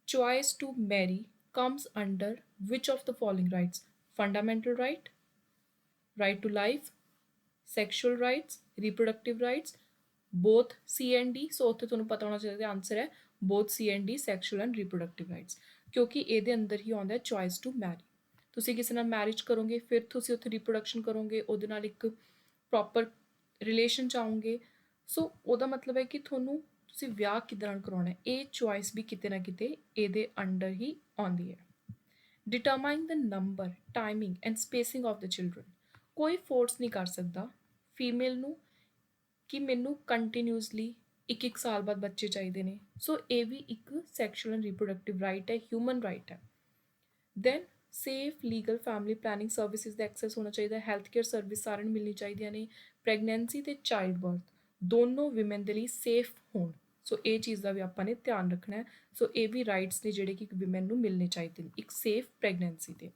choice to marry comes under which of the following rights? Fundamental right, right to life, sexual rights, reproductive rights, both C and D। ਸੋ ਉੱਥੇ ਤੁਹਾਨੂੰ ਪਤਾ ਹੋਣਾ ਚਾਹੀਦਾ ਆਨਸਰ ਹੈ both C and D, sexual and reproductive rights, ਕਿਉਂਕਿ ਇਹਦੇ ਅੰਦਰ ਹੀ ਆਉਂਦਾ choice to marry। ਤੁਸੀਂ ਕਿਸੇ ਨਾਲ ਮੈਰਿਜ ਕਰੋਗੇ, ਫਿਰ ਤੁਸੀਂ ਉੱਥੇ ਰੀਪਰੋਡਕਸ਼ਨ ਕਰੋਗੇ, ਉਹਦੇ ਨਾਲ ਇੱਕ ਪ੍ਰੋਪਰ ਰਿਲੇਸ਼ਨ ਚਾਹੋਗੇ। ਸੋ ਉਹਦਾ ਮਤਲਬ ਹੈ ਕਿ ਤੁਹਾਨੂੰ ਤੁਸੀਂ ਵਿਆਹ ਕਿਹਦੇ ਨਾਲ ਕਰਾਉਣਾ ਹੈ, ਇਹ ਚੋਇਸ ਵੀ ਕਿਤੇ ਨਾ ਕਿਤੇ ਇਹਦੇ ਅੰਡਰ ਹੀ ਆਉਂਦੀ ਹੈ। Determine the number, timing and spacing of the children. ਕੋਈ ਫੋਰਸ ਨਹੀਂ ਕਰ ਸਕਦਾ ਫੀਮੇਲ ਨੂੰ ਕਿ ਮੈਨੂੰ ਕੰਟੀਨਿਊਸਲੀ ਇੱਕ ਸਾਲ ਬਾਅਦ ਬੱਚੇ ਚਾਹੀਦੇ ਨੇ। ਸੋ ਇਹ ਵੀ ਇੱਕ ਸੈਕਸ਼ੂਅਲ ਐਂਡ ਰਿਪਰੋਡਕਟਿਵ ਰਾਈਟ ਹੈ, ਹਿਊਮਨ ਰਾਈਟ ਹੈ। Then safe legal family planning services ਦਾ ਐਕਸੈਸ ਹੋਣਾ ਚਾਹੀਦਾ, ਹੈਲਥ ਕੇਅਰ ਸਰਵਿਸ ਸਾਰਿਆਂ ਨੂੰ ਮਿਲਣੀ ਚਾਹੀਦੀਆਂ ਨੇ। ਪ੍ਰੈਗਨੈਂਸੀ ਅਤੇ ਚਾਈਲਡ ਬਰਥ ਦੋਨੋਂ ਵਿਮਨ ਦੇ ਲਈ ਸੇਫ ਹੋਣ, ਸੋ ਇਹ ਚੀਜ਼ ਦਾ ਵੀ ਆਪਾਂ ਨੇ ਧਿਆਨ ਰੱਖਣਾ ਹੈ। ਸੋ ਇਹ ਵੀ ਰਾਈਟਸ ਨੇ ਜਿਹੜੇ ਕਿ ਇੱਕ ਵਿਮਨ ਨੂੰ ਮਿਲਣੇ ਚਾਹੀਦੇ ਨੇ ਇੱਕ ਸੇਫ ਪ੍ਰੈਗਨੈਂਸੀ 'ਤੇ।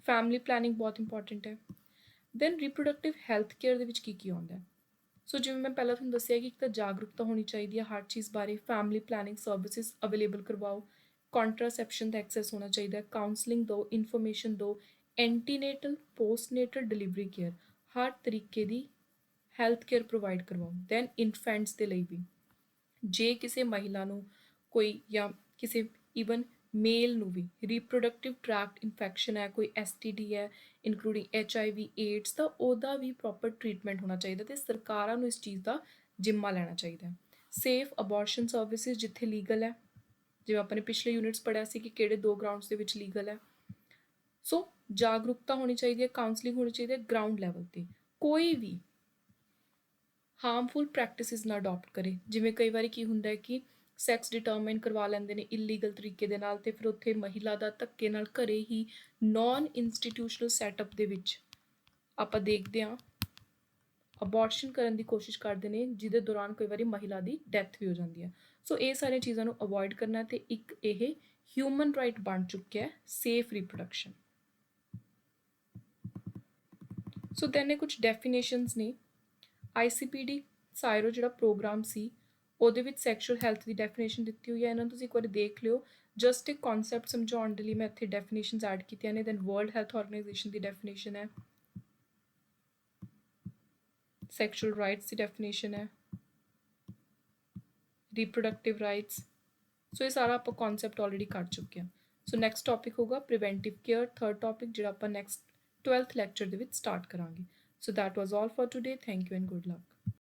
ਫੈਮਿਲੀ ਪਲੈਨਿੰਗ ਬਹੁਤ ਇੰਪੋਰਟੈਂਟ ਹੈ। ਦੈਨ ਰਿਪਰੋਡਕਟਿਵ ਹੈਲਥ ਕੇਅਰ ਦੇ ਵਿੱਚ ਕੀ ਕੀ ਆਉਂਦਾ ਹੈ। ਸੋ ਜਿਵੇਂ ਮੈਂ ਪਹਿਲਾਂ ਤੁਹਾਨੂੰ ਦੱਸਿਆ ਕਿ ਇੱਕ ਤਾਂ ਜਾਗਰੂਕਤਾ ਹੋਣੀ ਚਾਹੀਦੀ ਹੈ ਹਰ ਚੀਜ਼ ਬਾਰੇ, ਫੈਮਿਲੀ ਪਲੈਨਿੰਗ ਸਰਵਿਸਿਜ਼ ਅਵੇਲੇਬਲ ਕਰਵਾਓ, ਕੰਟਰਾਸੈਪਸ਼ਨ ਦਾ ਐਕਸੈਸ ਹੋਣਾ ਚਾਹੀਦਾ, ਕਾਉਂਸਲਿੰਗ ਦਿਓ, ਇਨਫੋਰਮੇਸ਼ਨ ਦਿਓ, ਐਂਟੀਨੇਟਲ ਪੋਸਟਨੇਟਲ ਡਿਲੀਵਰੀ ਕੇਅਰ ਹਰ ਤਰੀਕੇ ਦੀ ਹੈਲਥ ਕੇਅਰ ਪ੍ਰੋਵਾਈਡ ਕਰਵਾਓ। ਦੈਨ ਇਨਫੈਂਟਸ ਦੇ ਲਈ ਵੀ ਜੇ ਕਿਸੇ ਮਹਿਲਾ ਨੂੰ ਕੋਈ ਜਾਂ ਕਿਸੇ ਈਵਨ ਮੇਲ ਨੂੰ ਵੀ ਰੀਪਰੋਡਕਟਿਵ ਟਰੈਕਟ ਇਨਫੈਕਸ਼ਨ ਹੈ, ਕੋਈ STD ਹੈ ਇਨਕਲੂਡਿੰਗ HIV AIDS, ਤਾਂ ਉਹਦਾ ਵੀ ਪ੍ਰੋਪਰ ਟਰੀਟਮੈਂਟ ਹੋਣਾ ਚਾਹੀਦਾ ਅਤੇ ਸਰਕਾਰਾਂ ਨੂੰ ਇਸ ਚੀਜ਼ ਦਾ ਜ਼ਿੰਮਾ ਲੈਣਾ ਚਾਹੀਦਾ। ਸੇਫ ਅਬੋਰਸ਼ਨ ਸਰਵਿਸਿਜ਼ ਜਿੱਥੇ ਲੀਗਲ ਹੈ, ਜਿਵੇਂ ਆਪਾਂ ਨੇ ਪਿਛਲੇ ਯੂਨਿਟਸ ਪੜ੍ਹਿਆ ਸੀ ਕਿ ਕਿਹੜੇ 2 ਗਰਾਊਂਡਸ ਦੇ ਵਿੱਚ ਲੀਗਲ ਹੈ। ਸੋ ਜਾਗਰੂਕਤਾ ਹੋਣੀ ਚਾਹੀਦੀ ਹੈ, ਕਾਉਂਸਲਿੰਗ ਹੋਣੀ ਚਾਹੀਦੀ ਹੈ ਗਰਾਊਂਡ ਲੈਵਲ 'ਤੇ। ਕੋਈ ਵੀ ਹਾਰਮਫੁਲ ਪ੍ਰੈਕਟਿਸਿਸ ਨਾ ਅਡੋਪਟ ਕਰੇ। ਜਿਵੇਂ ਕਈ ਵਾਰੀ ਕੀ ਹੁੰਦਾ ਹੈ ਕਿ ਸੈਕਸ ਡਿਟਰਮਾਈਨ ਕਰਵਾ ਲੈਂਦੇ ਨੇ ਇਲੀਗਲ ਤਰੀਕੇ ਦੇ ਨਾਲ ਅਤੇ ਫਿਰ ਉੱਥੇ ਮਹਿਲਾ ਦਾ ਧੱਕੇ ਨਾਲ ਘਰੇ ਹੀ ਨਾਨ ਇੰਸਟੀਟਿਊਸ਼ਨਲ ਸੈਟਅਪ ਦੇ ਵਿੱਚ ਆਪਾਂ ਦੇਖਦੇ ਹਾਂ ਅਬੋਰਸ਼ਨ ਕਰਨ ਦੀ ਕੋਸ਼ਿਸ਼ ਕਰਦੇ ਨੇ, ਜਿਹਦੇ ਦੌਰਾਨ ਕਈ ਵਾਰੀ ਮਹਿਲਾ ਦੀ ਡੈਥ ਵੀ ਹੋ ਜਾਂਦੀ ਹੈ। ਸੋ ਇਹ ਸਾਰੀਆਂ ਚੀਜ਼ਾਂ ਨੂੰ ਅਵੋਇਡ ਕਰਨਾ ਅਤੇ ਇੱਕ ਇਹ ਹਿਊਮਨ ਰਾਈਟ ਬਣ ਚੁੱਕਿਆ ਹੈ ਸੇਫ ਰੀਪਰੋਡਕਸ਼ਨ। ਸੋ ਦੈਨ ਇਹ ਕੁਝ ਡੈਫੀਨੇਸ਼ਨਸ ਨੇ। ICPD ਸਾਇਰੋ ਜਿਹੜਾ ਪ੍ਰੋਗਰਾਮ ਸੀ ਉਹਦੇ ਵਿੱਚ ਸੈਕਸ਼ੂਅਲ ਹੈਲਥ ਦੀ ਡੈਫੀਨੇਸ਼ਨ ਦਿੱਤੀ ਹੋਈ ਹੈ, ਇਹਨਾਂ ਨੂੰ ਤੁਸੀਂ ਇੱਕ ਵਾਰੀ ਦੇਖ ਲਿਓ। ਜਸਟ ਇੱਕ ਕਨਸੈਪਟ ਸਮਝਾਉਣ ਦੇ ਲਈ ਮੈਂ ਇੱਥੇ ਡੈਫੀਨੇਸ਼ਨਸ ਐਡ ਕੀਤੀਆਂ ਨੇ। ਦੈਨ ਵਰਲਡ ਹੈਲਥ ਆਰਗੇਨਾਈਜੇਸ਼ਨ ਦੀ ਡੈਫੀਨੇਸ਼ਨ ਹੈ, ਸੈਕਸ਼ੂਅਲ ਰਾਈਟਸ ਦੀ ਡੈਫੀਨੇਸ਼ਨ ਹੈ, ਰੀਪਰੋਡਕਟਿਵ ਰਾਈਟਸ। ਸੋ ਇਹ ਸਾਰਾ ਆਪਾਂ ਕਨਸੈਪਟ ਆਲਰੇਡੀ ਕਰ ਚੁੱਕੇ ਹਾਂ। ਸੋ ਨੈਕਸਟ ਟੌਪਿਕ ਹੋਗਾ ਪ੍ਰੀਵੈਂਟਿਵ ਕੇਅਰ, ਥਰਡ ਟੌਪਿਕ ਜਿਹੜਾ ਆਪਾਂ ਨੈਕਸਟ 12th ਲੈਕਚਰ ਦੇ ਵਿੱਚ ਸਟਾਰਟ ਕਰਾਂਗੇ। So that was all for today. Thank you and good luck.